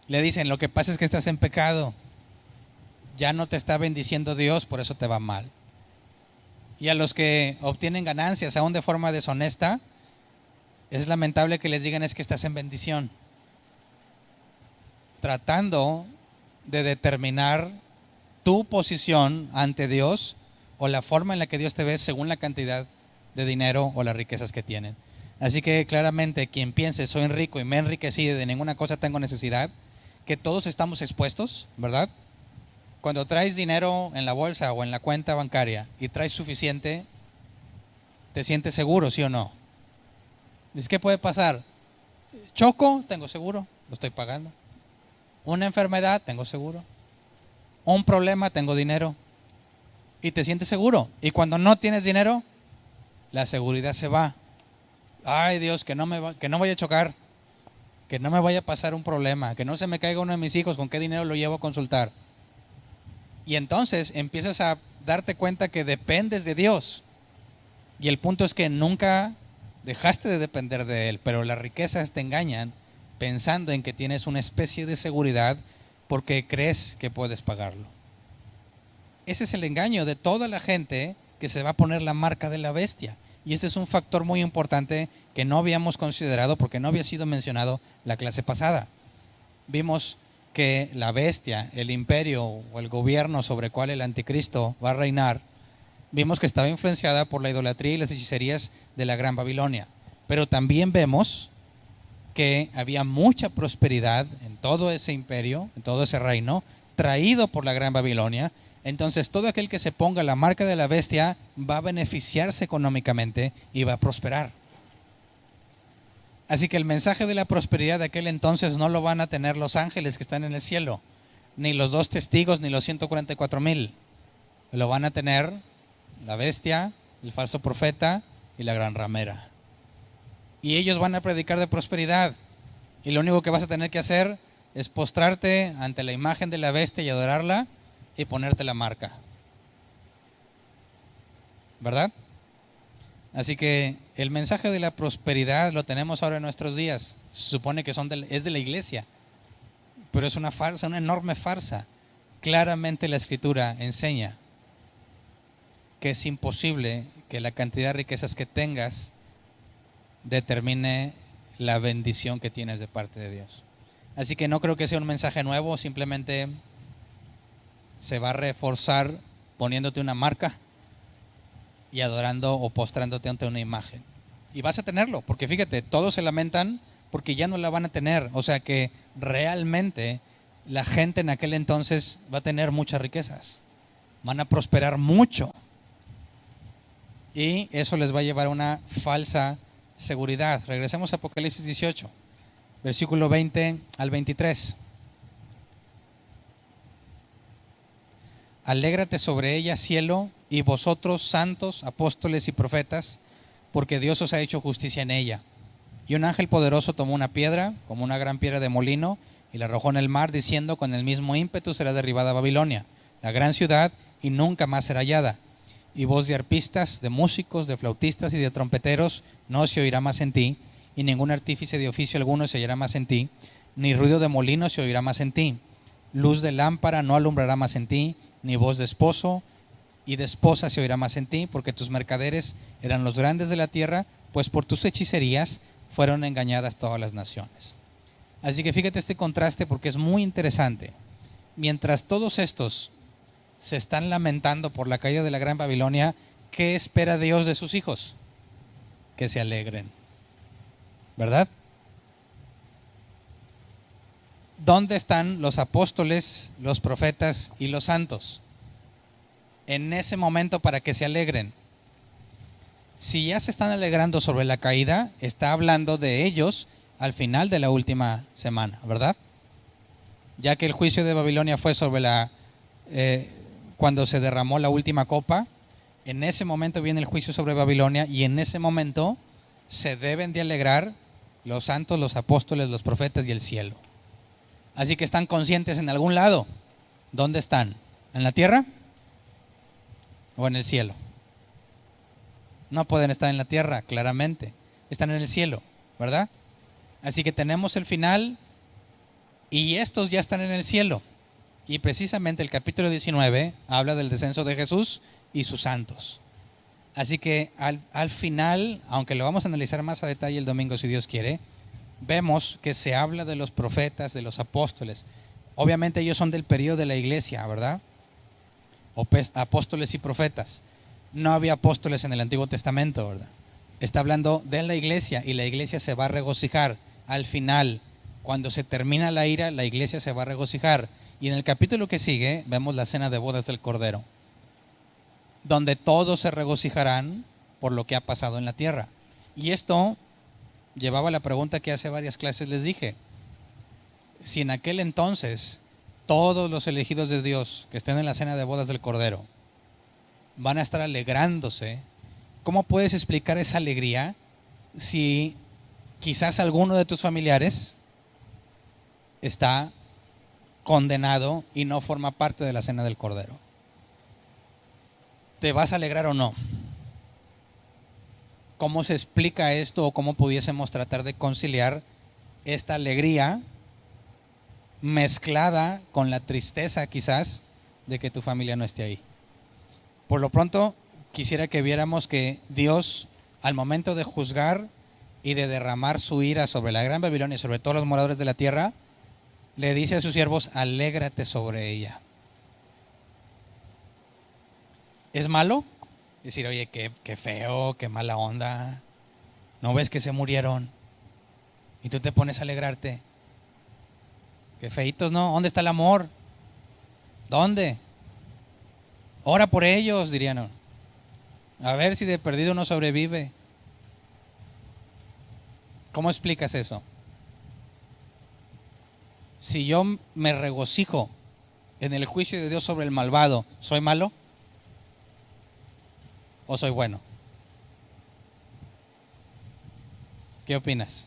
le dicen, lo que pasa es que estás en pecado, ya no te está bendiciendo Dios, por eso te va mal. Y a los que obtienen ganancias aún de forma deshonesta, es lamentable que les digan es que estás en bendición, tratando de determinar tu posición ante Dios o la forma en la que Dios te ve según la cantidad de dinero o las riquezas que tienen. Así que claramente quien piense soy rico y me he enriquecido y de ninguna cosa tengo necesidad, que todos estamos expuestos, ¿verdad? Cuando traes dinero en la bolsa o en la cuenta bancaria y traes suficiente, ¿te sientes seguro, sí o no? Dices, ¿qué puede pasar? Choco, tengo seguro, lo estoy pagando. Una enfermedad, tengo seguro. Un problema, tengo dinero. Y te sientes seguro. Y cuando no tienes dinero, la seguridad se va. Ay Dios, que no vaya a chocar, que no me vaya a pasar un problema, que no se me caiga uno de mis hijos, ¿con qué dinero lo llevo a consultar? Y entonces empiezas a darte cuenta que dependes de Dios. Y el punto es que nunca dejaste de depender de Él, pero las riquezas te engañan pensando en que tienes una especie de seguridad porque crees que puedes pagarlo. Ese es el engaño de toda la gente que se va a poner la marca de la bestia. Y este es un factor muy importante que no habíamos considerado porque no había sido mencionado la clase pasada. Vimos que la bestia, el imperio o el gobierno sobre el cual el anticristo va a reinar, vimos que estaba influenciada por la idolatría y las hechicerías de la Gran Babilonia. Pero también vemos que había mucha prosperidad en todo ese imperio, en todo ese reino, traído por la Gran Babilonia. Entonces todo aquel que se ponga la marca de la bestia va a beneficiarse económicamente y va a prosperar. Así que el mensaje de la prosperidad de aquel entonces no lo van a tener los ángeles que están en el cielo, ni los 2 testigos, ni los 144,000. Lo van a tener la bestia, el falso profeta y la gran ramera. Y ellos van a predicar de prosperidad. Y lo único que vas a tener que hacer es postrarte ante la imagen de la bestia y adorarla y ponerte la marca, ¿verdad? Así que el mensaje de la prosperidad lo tenemos ahora en nuestros días. Se supone que es de la iglesia, pero es una farsa, una enorme farsa. Claramente la Escritura enseña que es imposible que la cantidad de riquezas que tengas determine la bendición que tienes de parte de Dios. Así que no creo que sea un mensaje nuevo, simplemente se va a reforzar poniéndote una marca y adorando o postrándote ante una imagen. Y vas a tenerlo, porque fíjate, todos se lamentan porque ya no la van a tener. O sea que realmente la gente en aquel entonces va a tener muchas riquezas, van a prosperar mucho. Y eso les va a llevar a una falsa seguridad. Regresemos a Apocalipsis 18, versículo 20 al 23. Alégrate sobre ella, cielo, y vosotros santos, apóstoles y profetas, porque Dios os ha hecho justicia en ella. Y un ángel poderoso tomó una piedra, como una gran piedra de molino, y la arrojó en el mar, diciendo: con el mismo ímpetu será derribada Babilonia, la gran ciudad, y nunca más será hallada. Y voz de arpistas, de músicos, de flautistas y de trompeteros no se oirá más en ti, y ningún artífice de oficio alguno se oirá más en ti, ni ruido de molino se oirá más en ti. Luz de lámpara no alumbrará más en ti, ni voz de esposo y de esposa se oirá más en ti, porque tus mercaderes eran los grandes de la tierra, pues por tus hechicerías fueron engañadas todas las naciones. Así que fíjate este contraste, porque es muy interesante. Mientras todos estos se están lamentando por la caída de la gran Babilonia, ¿qué espera Dios de sus hijos? Que se alegren, ¿verdad? ¿Dónde están los apóstoles, los profetas y los santos? En ese momento, para que se alegren. Si ya se están alegrando sobre la caída, está hablando de ellos al final de la última semana, ¿verdad? Ya que el juicio de Babilonia fue sobre cuando se derramó la última copa. En ese momento viene el juicio sobre Babilonia, y en ese momento se deben de alegrar los santos, los apóstoles, los profetas y el cielo. Así que están conscientes en algún lado. ¿Dónde están? ¿En la tierra o en el cielo? No pueden estar en la tierra, claramente. Están en el cielo, ¿verdad? Así que tenemos el final, y estos ya están en el cielo. Y precisamente el capítulo 19 habla del descenso de Jesús y sus santos. Así que al final, aunque lo vamos a analizar más a detalle el domingo si Dios quiere, vemos que se habla de los profetas, de los apóstoles. Obviamente ellos son del periodo de la iglesia, ¿verdad? Apóstoles y profetas. No había apóstoles en el Antiguo Testamento, ¿verdad? Está hablando de la iglesia, y la iglesia se va a regocijar al final. Cuando se termina la ira, la iglesia se va a regocijar. Y en el capítulo que sigue vemos la cena de bodas del Cordero, donde todos se regocijarán por lo que ha pasado en la tierra. Y esto llevaba a la pregunta que hace varias clases les dije: si en aquel entonces todos los elegidos de Dios que estén en la cena de bodas del Cordero van a estar alegrándose, ¿cómo puedes explicar esa alegría si quizás alguno de tus familiares está condenado y no forma parte de la cena del Cordero? ¿Te vas a alegrar o no? ¿Cómo se explica esto, o cómo pudiésemos tratar de conciliar esta alegría mezclada con la tristeza quizás de que tu familia no esté ahí? Por lo pronto, quisiera que viéramos que Dios, al momento de juzgar y de derramar su ira sobre la gran Babilonia y sobre todos los moradores de la tierra, le dice a sus siervos: alégrate sobre ella. ¿Es malo? Decir: oye, qué feo, qué mala onda, ¿no ves que se murieron? Y tú te pones a alegrarte. Qué feitos, ¿no? ¿Dónde está el amor? ¿Dónde? Ora por ellos, dirían. A ver si de perdido uno sobrevive. ¿Cómo explicas eso? Si yo me regocijo en el juicio de Dios sobre el malvado, ¿soy malo o soy bueno? ¿Qué opinas?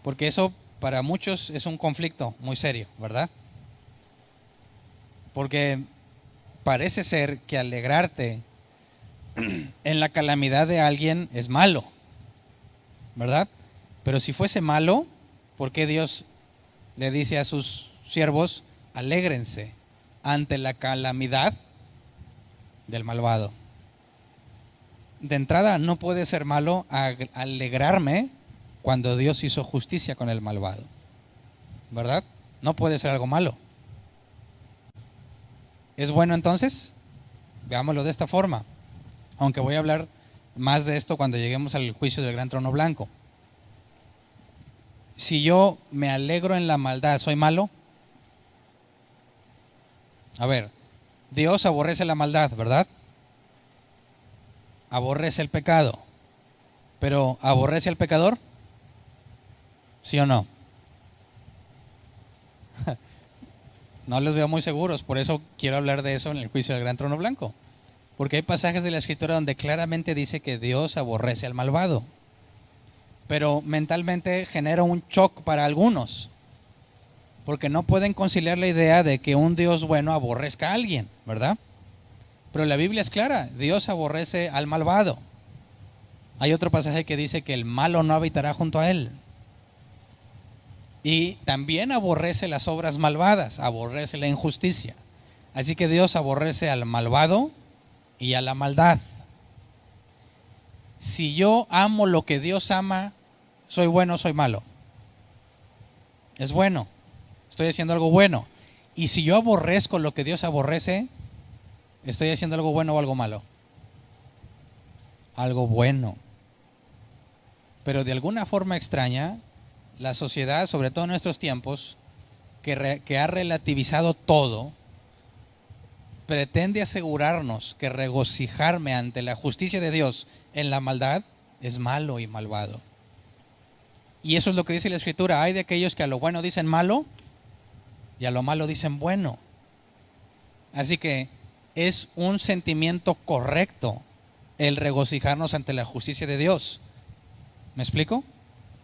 Porque eso para muchos es un conflicto muy serio, ¿verdad? Porque parece ser que alegrarte en la calamidad de alguien es malo, ¿verdad? Pero si fuese malo, ¿por qué Dios le dice a sus siervos: alégrense ante la calamidad del malvado? De entrada, no puede ser malo alegrarme cuando Dios hizo justicia con el malvado, ¿verdad? No puede ser algo malo. ¿Es bueno entonces? Veámoslo de esta forma, aunque voy a hablar más de esto cuando lleguemos al juicio del gran trono blanco. Si yo me alegro en la maldad, ¿soy malo? A ver, Dios aborrece la maldad, ¿verdad? Aborrece el pecado. Pero ¿aborrece al pecador? ¿Sí o no? No les veo muy seguros, por eso quiero hablar de eso en el juicio del gran trono blanco. Porque hay pasajes de la Escritura donde claramente dice que Dios aborrece al malvado. Pero mentalmente genera un shock para algunos, porque no pueden conciliar la idea de que un Dios bueno aborrezca a alguien, ¿verdad? Pero la Biblia es clara, Dios aborrece al malvado. Hay otro pasaje que dice que el malo no habitará junto a él. Y también aborrece las obras malvadas, aborrece la injusticia. Así que Dios aborrece al malvado y a la maldad. Si yo amo lo que Dios ama, ¿soy bueno o soy malo? Es bueno. Estoy haciendo algo bueno. Y si yo aborrezco lo que Dios aborrece, ¿estoy haciendo algo bueno o algo malo? Algo bueno. Pero de alguna forma extraña, la sociedad, sobre todo en nuestros tiempos, que ha relativizado todo, pretende asegurarnos que regocijarme ante la justicia de Dios en la maldad es malo y malvado. Y eso es lo que dice la Escritura. Hay de aquellos que a lo bueno dicen malo y a lo malo dicen bueno. Así que es un sentimiento correcto el regocijarnos ante la justicia de Dios. ¿Me explico?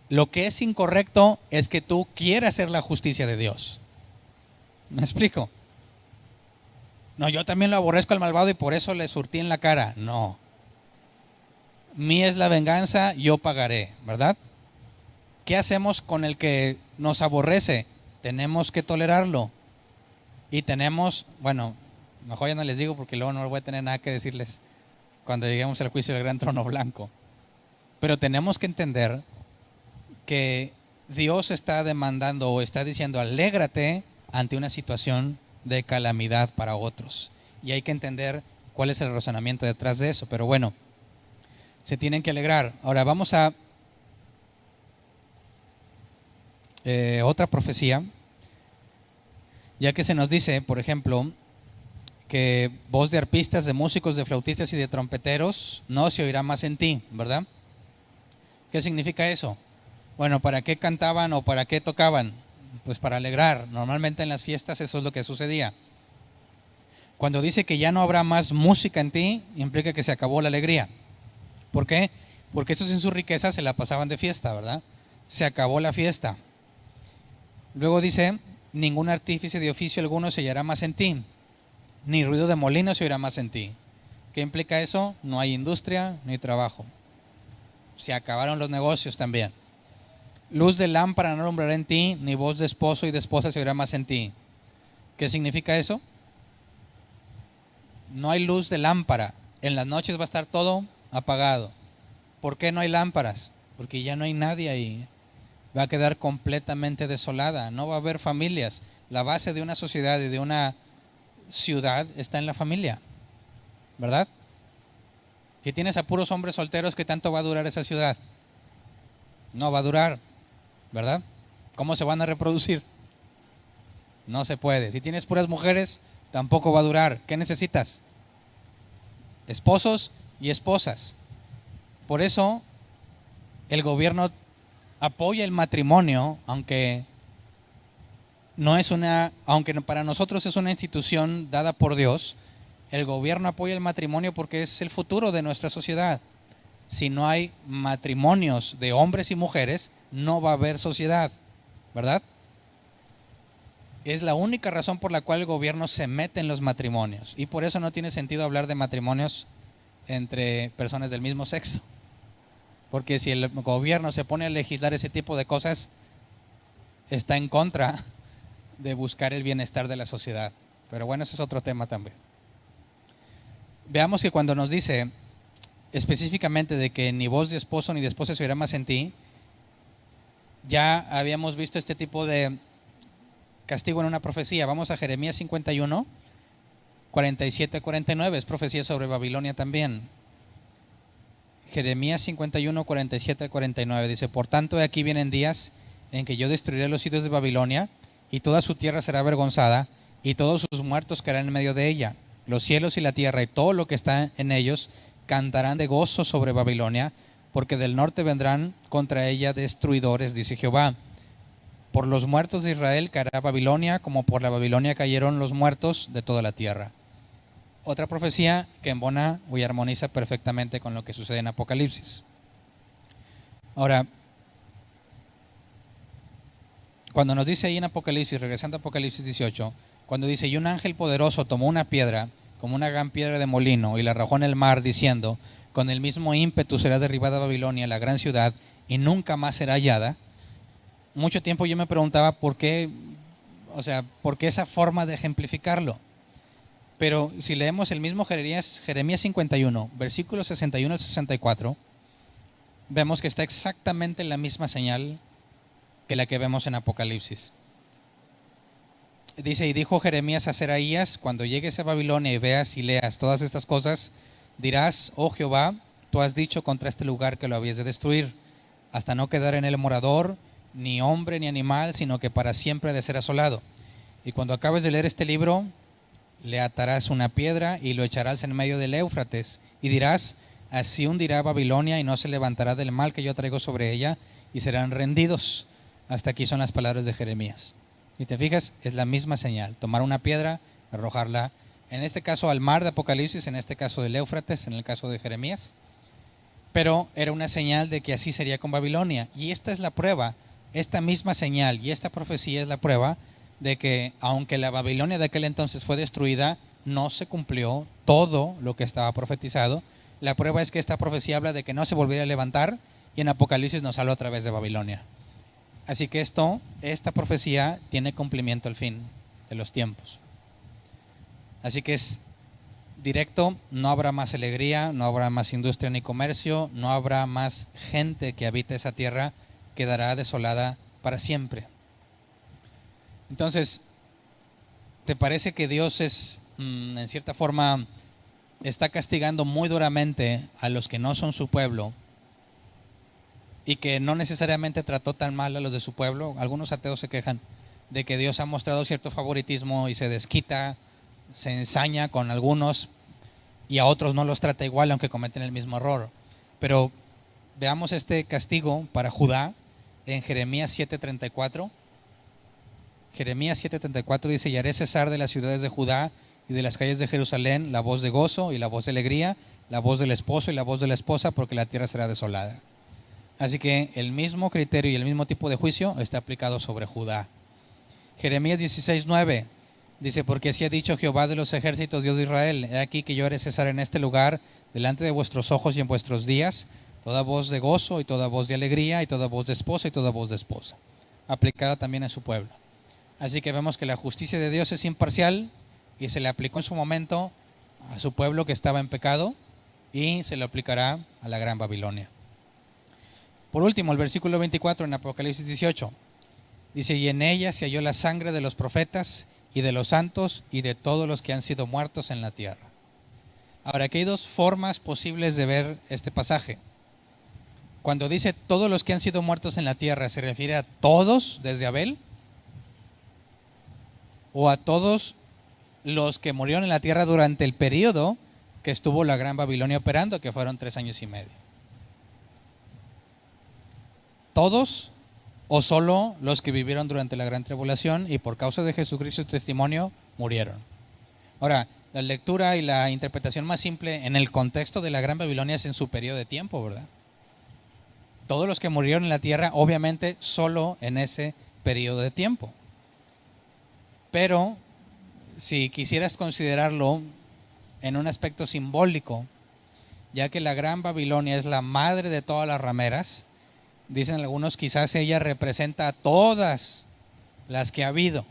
Lo que es incorrecto es que tú quieras hacer la justicia de Dios. ¿Me explico? No, yo también lo aborrezco al malvado y por eso le surtí en la cara. No. Mía es la venganza, yo pagaré, ¿verdad? ¿Qué hacemos con el que nos aborrece? Tenemos que tolerarlo. Y tenemos, bueno, mejor ya no les digo porque luego no voy a tener nada que decirles cuando lleguemos al juicio del gran trono blanco. Pero tenemos que entender que Dios está demandando o está diciendo alégrate ante una situación de calamidad para otros. Y hay que entender cuál es el razonamiento detrás de eso. Pero bueno, se tienen que alegrar. Ahora vamos a otra profecía, ya que se nos dice, por ejemplo, que voz de arpistas, de músicos, de flautistas y de trompeteros no se oirá más en ti, ¿verdad? ¿Qué significa eso? Bueno, ¿para qué cantaban o para qué tocaban? Pues para alegrar. Normalmente en las fiestas eso es lo que sucedía. Cuando dice que ya no habrá más música en ti, implica que se acabó la alegría. ¿Por qué? Porque esos en su riqueza se la pasaban de fiesta, ¿verdad? Se acabó la fiesta. Luego dice, ningún artífice de oficio alguno se hallará más en ti, ni ruido de molino se oirá más en ti. ¿Qué implica eso? No hay industria ni trabajo. Se acabaron los negocios también. Luz de lámpara no alumbrará en ti, ni voz de esposo y de esposa se oirá más en ti. ¿Qué significa eso? No hay luz de lámpara. En las noches va a estar todo apagado. ¿Por qué no hay lámparas? Porque ya no hay nadie ahí. Va a quedar completamente desolada. No va a haber familias. La base de una sociedad y de una ciudad está en la familia, ¿verdad? Que tienes a puros hombres solteros, ¿qué tanto va a durar esa ciudad? No va a durar, ¿verdad? ¿Cómo se van a reproducir? No se puede. Si tienes puras mujeres, tampoco va a durar. ¿Qué necesitas? Esposos y esposas. Por eso el gobierno apoya el matrimonio, aunque para nosotros es una institución dada por Dios. El gobierno apoya el matrimonio porque es el futuro de nuestra sociedad. Si no hay matrimonios de hombres y mujeres, no va a haber sociedad, ¿verdad? Es la única razón por la cual el gobierno se mete en los matrimonios. Y por eso no tiene sentido hablar de matrimonios entre personas del mismo sexo. Porque si el gobierno se pone a legislar ese tipo de cosas, está en contra de buscar el bienestar de la sociedad. Pero bueno, ese es otro tema también. Veamos que cuando nos dice específicamente de que ni voz de esposo ni de esposa se oirá más en ti, ya habíamos visto este tipo de castigo en una profecía. Vamos a Jeremías 51, 47-49, es profecía sobre Babilonia también. Jeremías 51, 47-49 dice, por tanto, aquí vienen días en que yo destruiré los sitios de Babilonia y toda su tierra será avergonzada y todos sus muertos caerán en medio de ella. Los cielos y la tierra y todo lo que está en ellos cantarán de gozo sobre Babilonia, porque del norte vendrán contra ella destruidores, dice Jehová. Por los muertos de Israel caerá Babilonia, como por la Babilonia cayeron los muertos de toda la tierra. Otra profecía que embona y armoniza perfectamente con lo que sucede en Apocalipsis. Ahora, cuando nos dice ahí en Apocalipsis, regresando a Apocalipsis 18, cuando dice, y un ángel poderoso tomó una piedra, como una gran piedra de molino, y la arrojó en el mar, diciendo, con el mismo ímpetu será derribada Babilonia, la gran ciudad, y nunca más será hallada. Mucho tiempo yo me preguntaba por qué, por qué esa forma de ejemplificarlo. Pero si leemos el mismo Jeremías 51, versículos 61 al 64, vemos que está exactamente la misma señal que la que vemos en Apocalipsis. Dice, y dijo Jeremías a Seraías, cuando llegues a Babilonia y veas y leas todas estas cosas, dirás, oh Jehová, tú has dicho contra este lugar que lo habías de destruir, hasta no quedar en él morador, ni hombre ni animal, sino que para siempre ha de ser asolado. Y cuando acabes de leer este libro, le atarás una piedra y lo echarás en medio del Éufrates, y dirás, así hundirá Babilonia y no se levantará del mal que yo traigo sobre ella, y serán rendidos. Hasta aquí son las palabras de Jeremías. Y te fijas, es la misma señal, tomar una piedra, arrojarla, en este caso al mar de Apocalipsis, en este caso del Éufrates, en el caso de Jeremías, pero era una señal de que así sería con Babilonia. Y esta es la prueba, esta misma señal y esta profecía es la prueba de que aunque la Babilonia de aquel entonces fue destruida, no se cumplió todo lo que estaba profetizado. La prueba es que esta profecía habla de que no se volvería a levantar, y en Apocalipsis nos habla otra vez de Babilonia. Así que esta profecía tiene cumplimiento al fin de los tiempos. Así que es directo, no habrá más alegría, no habrá más industria ni comercio, no habrá más gente que habite esa tierra, quedará desolada para siempre. Entonces, ¿te parece que Dios en cierta forma, está castigando muy duramente a los que no son su pueblo y que no necesariamente trató tan mal a los de su pueblo? Algunos ateos se quejan de que Dios ha mostrado cierto favoritismo y se desquita, se ensaña con algunos y a otros no los trata igual aunque cometen el mismo error. Pero veamos este castigo para Judá en Jeremías 7:34. Jeremías 7:34 dice, y haré cesar de las ciudades de Judá y de las calles de Jerusalén la voz de gozo y la voz de alegría, la voz del esposo y la voz de la esposa, porque la tierra será desolada. Así que el mismo criterio y el mismo tipo de juicio está aplicado sobre Judá. Jeremías 16:9 dice, porque así ha dicho Jehová de los ejércitos, Dios de Israel, he aquí que yo haré cesar en este lugar, delante de vuestros ojos y en vuestros días, toda voz de gozo y toda voz de alegría y toda voz de esposa y toda voz de esposa, aplicada también a su pueblo. Así que vemos que la justicia de Dios es imparcial y se le aplicó en su momento a su pueblo que estaba en pecado y se le aplicará a la gran Babilonia. Por último, el versículo 24 en Apocalipsis 18 dice, y en ella se halló la sangre de los profetas y de los santos y de todos los que han sido muertos en la tierra. Ahora, aquí hay dos formas posibles de ver este pasaje. Cuando dice todos los que han sido muertos en la tierra, ¿se refiere a todos desde Abel? ¿O a todos los que murieron en la tierra durante el periodo que estuvo la gran Babilonia operando, que fueron 3 años y medio? ¿Todos o solo los que vivieron durante la gran tribulación y por causa de Jesucristo y su testimonio murieron? Ahora, la lectura y la interpretación más simple en el contexto de la gran Babilonia es en su periodo de tiempo, ¿verdad? Todos los que murieron en la tierra, obviamente solo en ese periodo de tiempo. Pero si quisieras considerarlo en un aspecto simbólico, ya que la gran Babilonia es la madre de todas las rameras, dicen algunos, quizás ella representa a todas las que ha habido,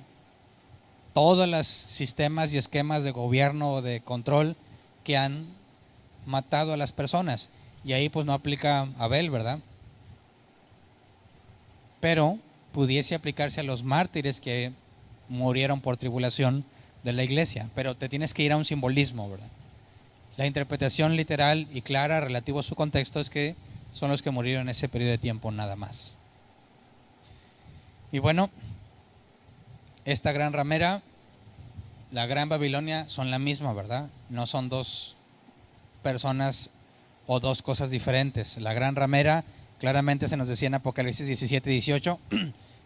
todos los sistemas y esquemas de gobierno o de control que han matado a las personas. Y ahí pues no aplica Abel, ¿verdad? Pero pudiese aplicarse a los mártires que murieron por tribulación de la iglesia. Pero te tienes que ir a un simbolismo, ¿verdad? La interpretación literal y clara relativo a su contexto es que son los que murieron en ese periodo de tiempo nada más. Y bueno, esta gran ramera, la gran Babilonia, son la misma, ¿verdad? No son dos personas o dos cosas diferentes. La gran ramera claramente se nos decía en Apocalipsis 17:18,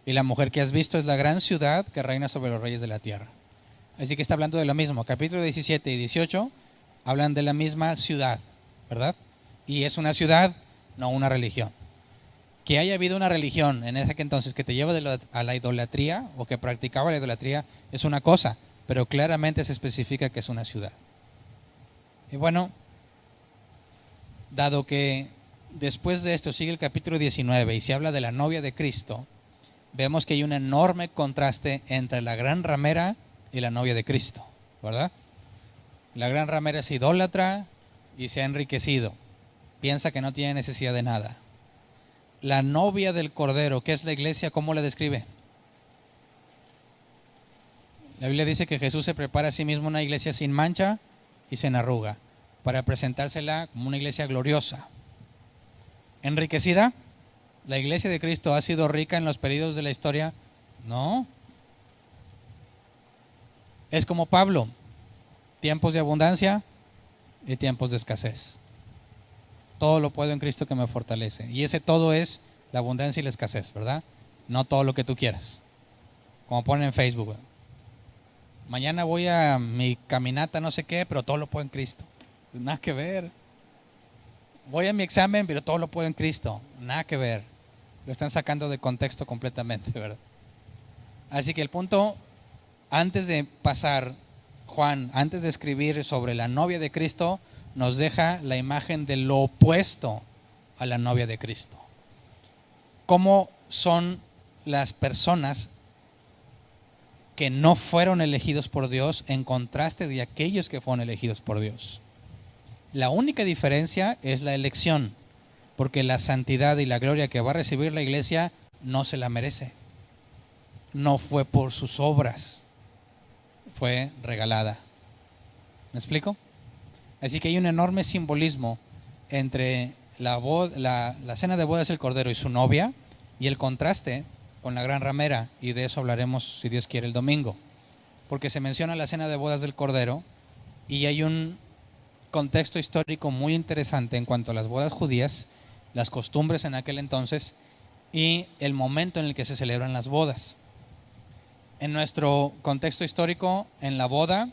y la mujer que has visto es la gran ciudad que reina sobre los reyes de la tierra. Así que está hablando de lo mismo. Capítulo 17 y 18 hablan de la misma ciudad, ¿verdad? Y es una ciudad, no una religión. Que haya habido una religión en ese entonces que te lleva a la idolatría o que practicaba la idolatría es una cosa, pero claramente se especifica que es una ciudad. Y bueno, dado que después de esto sigue el capítulo 19 y se habla de la novia de Cristo, vemos que hay un enorme contraste entre la gran ramera y la novia de Cristo, ¿verdad? La gran ramera es idólatra y se ha enriquecido. Piensa que no tiene necesidad de nada. La novia del Cordero, que es la iglesia, ¿cómo la describe? La Biblia dice que Jesús se prepara a sí mismo una iglesia sin mancha y sin arruga, para presentársela como una iglesia gloriosa. ¿Enriquecida? ¿La iglesia de Cristo ha sido rica en los periodos de la historia? No. Es como Pablo, tiempos de abundancia y tiempos de escasez. Todo lo puedo en Cristo que me fortalece. Y ese todo es la abundancia y la escasez, ¿verdad? No todo lo que tú quieras. Como ponen en Facebook, ¿verdad? Mañana voy a mi caminata no sé qué, pero todo lo puedo en Cristo. Nada que ver. Voy a mi examen, pero todo lo puedo en Cristo. Nada que ver. Lo están sacando de contexto completamente, ¿verdad? Así que el punto, antes de pasar, Juan, antes de escribir sobre la novia de Cristo, nos deja la imagen de lo opuesto a la novia de Cristo. ¿Cómo son las personas que no fueron elegidos por Dios en contraste de aquellos que fueron elegidos por Dios? La única diferencia es la elección, porque la santidad y la gloria que va a recibir la iglesia no se la merece. No fue por sus obras, fue regalada. ¿Me explico? Así que hay un enorme simbolismo entre la cena de bodas del Cordero y su novia, y el contraste con la gran ramera, y de eso hablaremos, si Dios quiere, el domingo. Porque se menciona la cena de bodas del Cordero, y hay un contexto histórico muy interesante en cuanto a las bodas judías, las costumbres en aquel entonces, y el momento en el que se celebran las bodas. En nuestro contexto histórico, en la boda,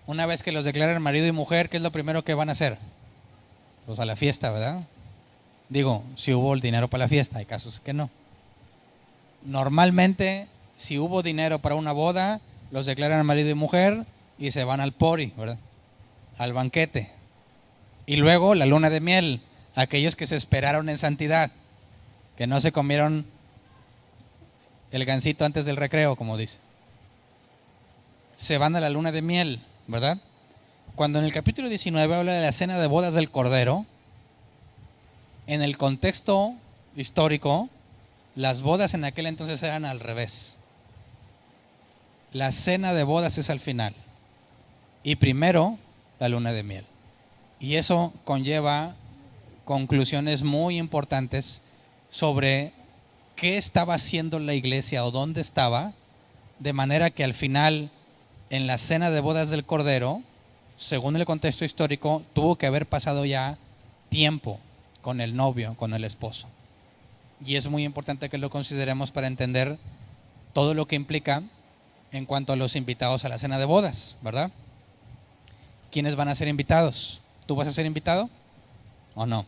una vez que los declaran marido y mujer, ¿qué es lo primero que van a hacer? Pues a la fiesta, ¿verdad? Digo, si hubo el dinero para la fiesta, hay casos que no. Normalmente, si hubo dinero para una boda, los declaran marido y mujer y se van al pori, ¿verdad? Al banquete. Y luego la luna de miel, aquellos que se esperaron en santidad, que no se comieron el gansito antes del recreo, como dice. Se van a la luna de miel, ¿verdad? Cuando en el capítulo 19 habla de la cena de bodas del Cordero, en el contexto histórico, las bodas en aquel entonces eran al revés. La cena de bodas es al final. Y primero, la luna de miel. Y eso conlleva conclusiones muy importantes sobre qué estaba haciendo la iglesia o dónde estaba, de manera que al final, en la cena de bodas del Cordero, según el contexto histórico, tuvo que haber pasado ya tiempo con el novio, con el esposo. Y es muy importante que lo consideremos para entender todo lo que implica en cuanto a los invitados a la cena de bodas, ¿verdad? ¿Quiénes van a ser invitados? ¿Tú vas a ser invitado o no?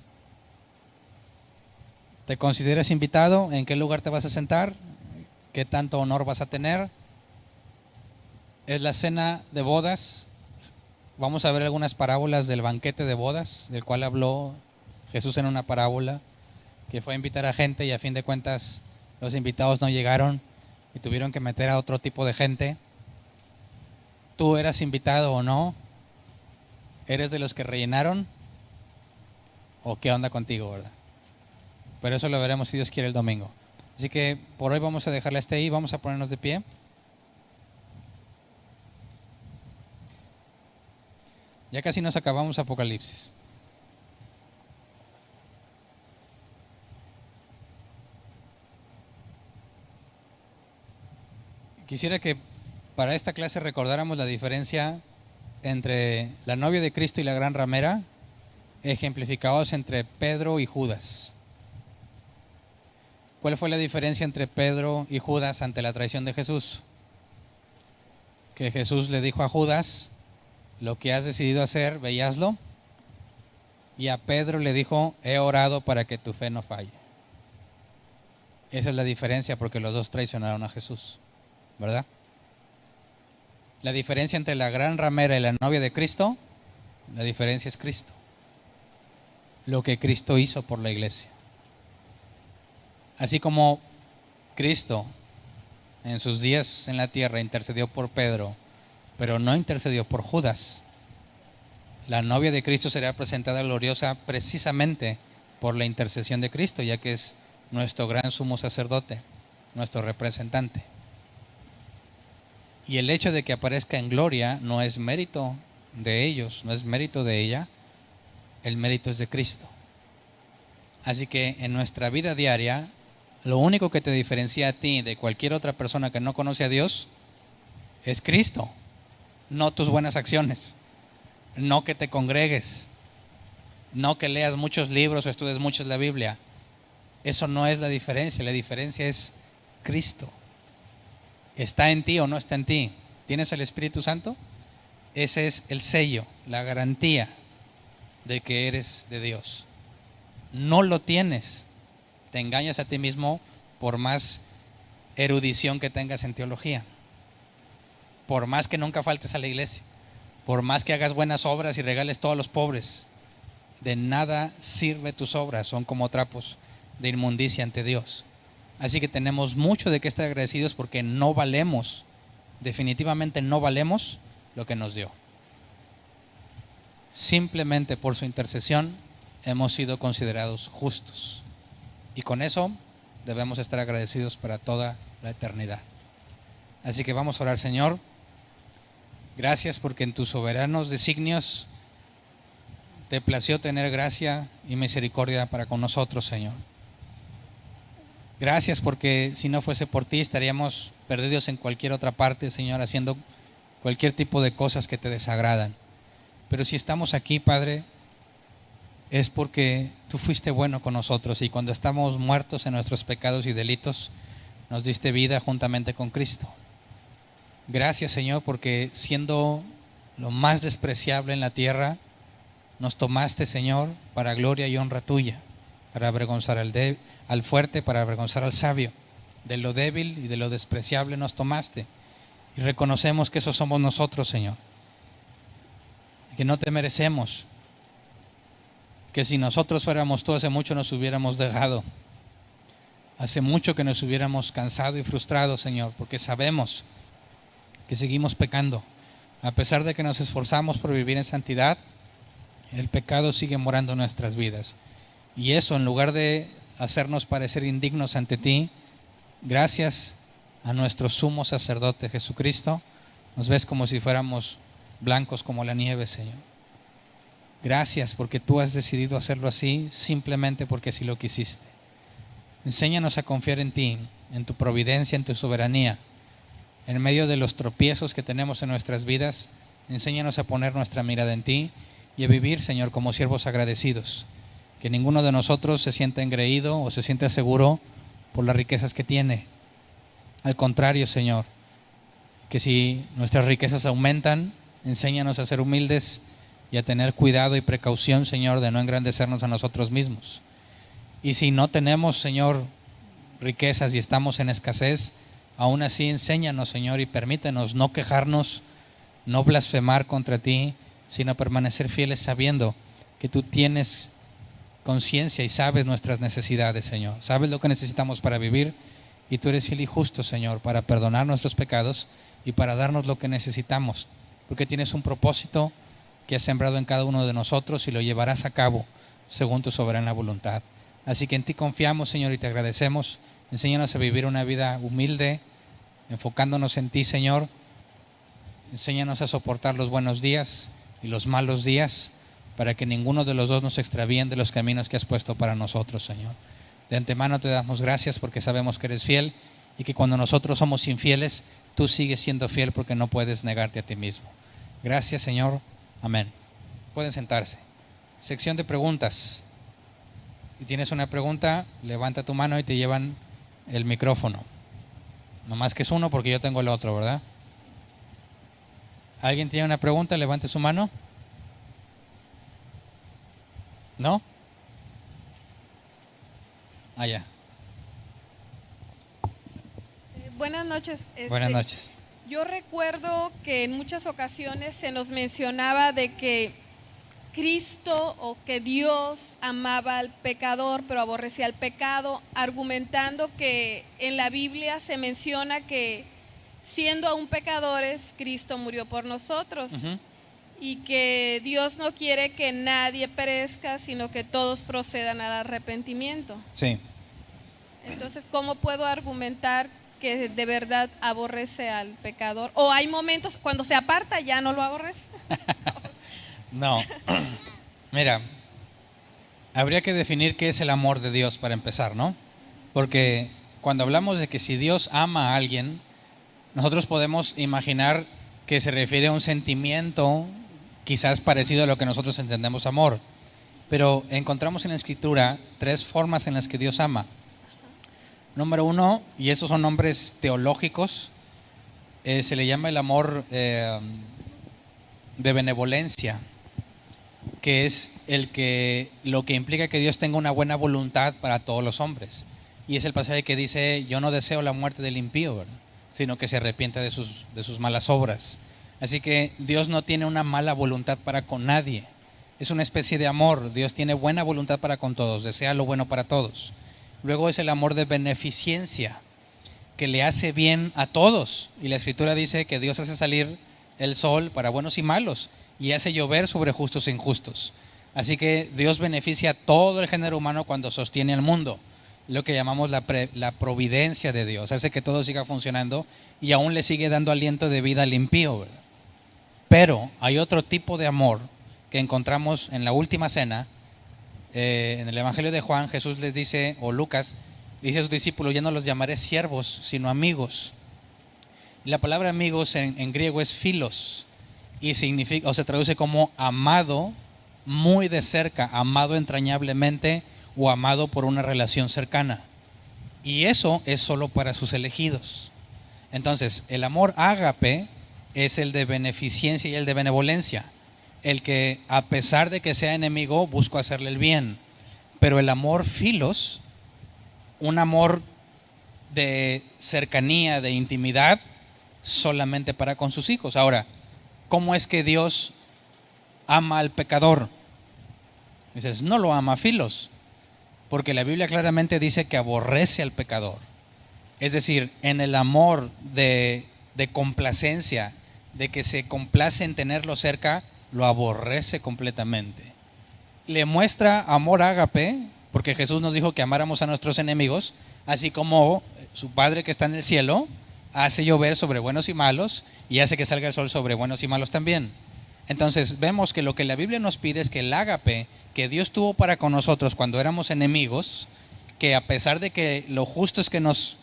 ¿Te consideras invitado? ¿En qué lugar te vas a sentar? ¿Qué tanto honor vas a tener? Es la cena de bodas. Vamos a ver algunas parábolas del banquete de bodas, del cual habló Jesús en una parábola, que fue a invitar a gente y a fin de cuentas los invitados no llegaron y tuvieron que meter a otro tipo de gente. ¿Tú eras invitado o no? ¿Eres de los que rellenaron? ¿O qué onda contigo, verdad? Pero eso lo veremos si Dios quiere el domingo. Así que por hoy vamos a dejarla hasta ahí, vamos a ponernos de pie. Ya casi nos acabamos Apocalipsis. Quisiera que para esta clase recordáramos la diferencia entre la novia de Cristo y la gran ramera, ejemplificados entre Pedro y Judas. ¿Cuál fue la diferencia entre Pedro y Judas ante la traición de Jesús? que Jesús le dijo a Judas: lo que has decidido hacer, ve y hazlo. Y a Pedro le dijo: he orado para que tu fe no falle. Esa es la diferencia, porque los dos traicionaron a Jesús, ¿verdad? La diferencia entre la gran ramera y la novia de Cristo, la diferencia es Cristo. Lo que Cristo hizo por la iglesia. Así como Cristo en sus días en la tierra intercedió por Pedro, pero no intercedió por Judas, la novia de Cristo será presentada gloriosa precisamente por la intercesión de Cristo, ya que es nuestro gran sumo sacerdote, nuestro representante. Y el hecho de que aparezca en gloria no es mérito de ellos, no es mérito de ella, el mérito es de Cristo. Así que en nuestra vida diaria, lo único que te diferencia a ti de cualquier otra persona que no conoce a Dios es Cristo, no tus buenas acciones, no que te congregues, no que leas muchos libros o estudies mucho la Biblia. Eso no es la diferencia es Cristo. ¿Está en ti o no está en ti? ¿Tienes el Espíritu Santo? Ese es el sello, la garantía de que eres de Dios. No lo tienes, te engañas a ti mismo por más erudición que tengas en teología, por más que nunca faltes a la iglesia, por más que hagas buenas obras y regales todo a los pobres. De nada sirve tus obras, son como trapos de inmundicia ante Dios. Así que tenemos mucho de qué estar agradecidos, porque no valemos, definitivamente no valemos lo que nos dio. Simplemente por su intercesión hemos sido considerados justos, y con eso debemos estar agradecidos para toda la eternidad. Así que vamos a orar. Señor, gracias porque en tus soberanos designios te plació tener gracia y misericordia para con nosotros, Señor. Gracias porque si no fuese por ti estaríamos perdidos en cualquier otra parte, Señor, haciendo cualquier tipo de cosas que te desagradan. Pero si estamos aquí, Padre, es porque tú fuiste bueno con nosotros, y cuando estamos muertos en nuestros pecados y delitos, nos diste vida juntamente con Cristo. Gracias, Señor, porque siendo lo más despreciable en la tierra, nos tomaste, Señor, para gloria y honra tuya, para avergonzar al fuerte, para avergonzar al sabio. De lo débil y de lo despreciable nos tomaste, y reconocemos que eso somos nosotros, Señor, que no te merecemos, que si nosotros fuéramos tú, hace mucho nos hubiéramos dejado, hace mucho que nos hubiéramos cansado y frustrado, Señor, porque sabemos que seguimos pecando. A pesar de que nos esforzamos por vivir en santidad, el pecado sigue morando en nuestras vidas, y eso, en lugar de hacernos parecer indignos ante ti, gracias a nuestro sumo sacerdote Jesucristo, nos ves como si fuéramos blancos como la nieve, Señor. Gracias porque tú has decidido hacerlo así, simplemente porque así lo quisiste. Enséñanos a confiar en ti, en tu providencia, en tu soberanía. En medio de los tropiezos que tenemos en nuestras vidas, enséñanos a poner nuestra mirada en ti y a vivir, Señor, como siervos agradecidos. Que ninguno de nosotros se sienta engreído o se sienta seguro por las riquezas que tiene. Al contrario, Señor, que si nuestras riquezas aumentan, enséñanos a ser humildes y a tener cuidado y precaución, Señor, de no engrandecernos a nosotros mismos. Y si no tenemos, Señor, riquezas y estamos en escasez, aún así enséñanos, Señor, y permítenos no quejarnos, no blasfemar contra ti, sino permanecer fieles sabiendo que tú tienes conciencia y sabes nuestras necesidades, Señor. Sabes lo que necesitamos para vivir, y tú eres fiel y justo, Señor, para perdonar nuestros pecados y para darnos lo que necesitamos, porque tienes un propósito que has sembrado en cada uno de nosotros y lo llevarás a cabo según tu soberana voluntad. Así que en ti confiamos, Señor, y te agradecemos. Enséñanos a vivir una vida humilde, enfocándonos en ti, Señor. Enséñanos a soportar los buenos días y los malos días, para que ninguno de los dos nos extravíen de los caminos que has puesto para nosotros, Señor. De antemano te damos gracias porque sabemos que eres fiel, y que cuando nosotros somos infieles, tú sigues siendo fiel porque no puedes negarte a ti mismo. Gracias, Señor. Amén. Pueden sentarse. Sección de preguntas. Si tienes una pregunta, levanta tu mano y te llevan el micrófono. No más que es uno, porque yo tengo el otro, ¿verdad? ¿Alguien tiene una pregunta? Levante su mano. ¿No? Allá. Buenas noches. Buenas noches. Yo recuerdo que en muchas ocasiones se nos mencionaba de que Cristo o que Dios amaba al pecador, pero aborrecía el pecado, argumentando que en la Biblia se menciona que siendo aún pecadores, Cristo murió por nosotros. Y que Dios no quiere que nadie perezca, sino que todos procedan al arrepentimiento. Sí. Entonces, ¿cómo puedo argumentar que de verdad aborrece al pecador? ¿O hay momentos cuando se aparta ya no lo aborrece? No. Mira, habría que definir qué es el amor de Dios para empezar, ¿no? Porque cuando hablamos de que si Dios ama a alguien, nosotros podemos imaginar que se refiere a un sentimiento quizás parecido a lo que nosotros entendemos amor. Pero encontramos en la Escritura 3 formas en las que Dios ama. Número 1, y esos son nombres teológicos, se le llama el amor de benevolencia, que es lo que implica que Dios tenga una buena voluntad para todos los hombres. Y es el pasaje que dice: yo no deseo la muerte del impío, ¿verdad?, sino que se arrepienta de sus malas obras. Así que Dios no tiene una mala voluntad para con nadie. Es una especie de amor. Dios tiene buena voluntad para con todos, desea lo bueno para todos. Luego es el amor de beneficencia, que le hace bien a todos. Y la Escritura dice que Dios hace salir el sol para buenos y malos y hace llover sobre justos e injustos. Así que Dios beneficia a todo el género humano cuando sostiene al mundo. Lo que llamamos la providencia de Dios. Hace que todo siga funcionando y aún le sigue dando aliento de vida al impío, ¿verdad? Pero hay otro tipo de amor que encontramos en la última cena. En el Evangelio de Juan, Jesús les dice, o Lucas, dice a sus discípulos: ya no los llamaré siervos, sino amigos. Y la palabra amigos en griego es philos, y significa, o se traduce como amado muy de cerca, amado entrañablemente o amado por una relación cercana. Y eso es solo para sus elegidos. Entonces, el amor ágape es el de beneficencia y el de benevolencia, el que a pesar de que sea enemigo busco hacerle el bien. Pero el amor philos, un amor de cercanía, de intimidad, solamente para con sus hijos. Ahora, ¿cómo es que Dios ama al pecador? Dices, no lo ama philos, porque la Biblia claramente dice que aborrece al pecador. Es decir, en el amor de complacencia, de que se complace en tenerlo cerca, lo aborrece completamente. Le muestra amor ágape, porque Jesús nos dijo que amáramos a nuestros enemigos, así como su Padre que está en el cielo hace llover sobre buenos y malos y hace que salga el sol sobre buenos y malos también. Entonces vemos que lo que la Biblia nos pide es que el ágape que Dios tuvo para con nosotros cuando éramos enemigos, que a pesar de que lo justo es que nos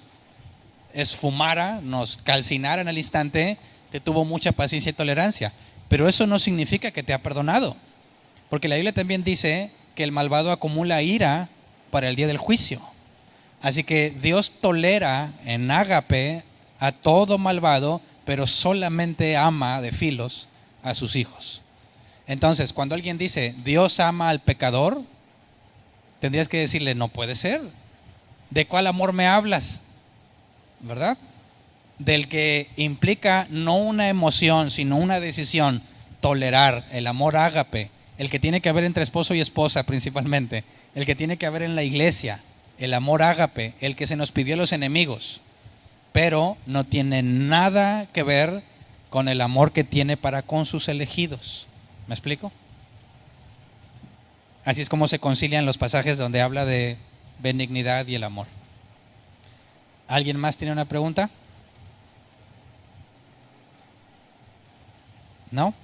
esfumara, nos calcinara en el instante, te tuvo mucha paciencia y tolerancia. Pero eso no significa que te ha perdonado, porque la Biblia también dice que el malvado acumula ira para el día del juicio. Así que Dios tolera en ágape a todo malvado, pero solamente ama de philos a sus hijos. Entonces, cuando alguien dice Dios ama al pecador, tendrías que decirle: no puede ser. ¿De cuál amor me hablas? ¿Verdad? Del que implica no una emoción, sino una decisión: tolerar, el amor ágape, el que tiene que haber entre esposo y esposa principalmente, el que tiene que haber en la iglesia, el amor ágape, el que se nos pidió a los enemigos, pero no tiene nada que ver con el amor que tiene para con sus elegidos. ¿Me explico? Así es como se concilian los pasajes donde habla de benignidad y el amor. ¿Alguien más tiene una pregunta? ¿No?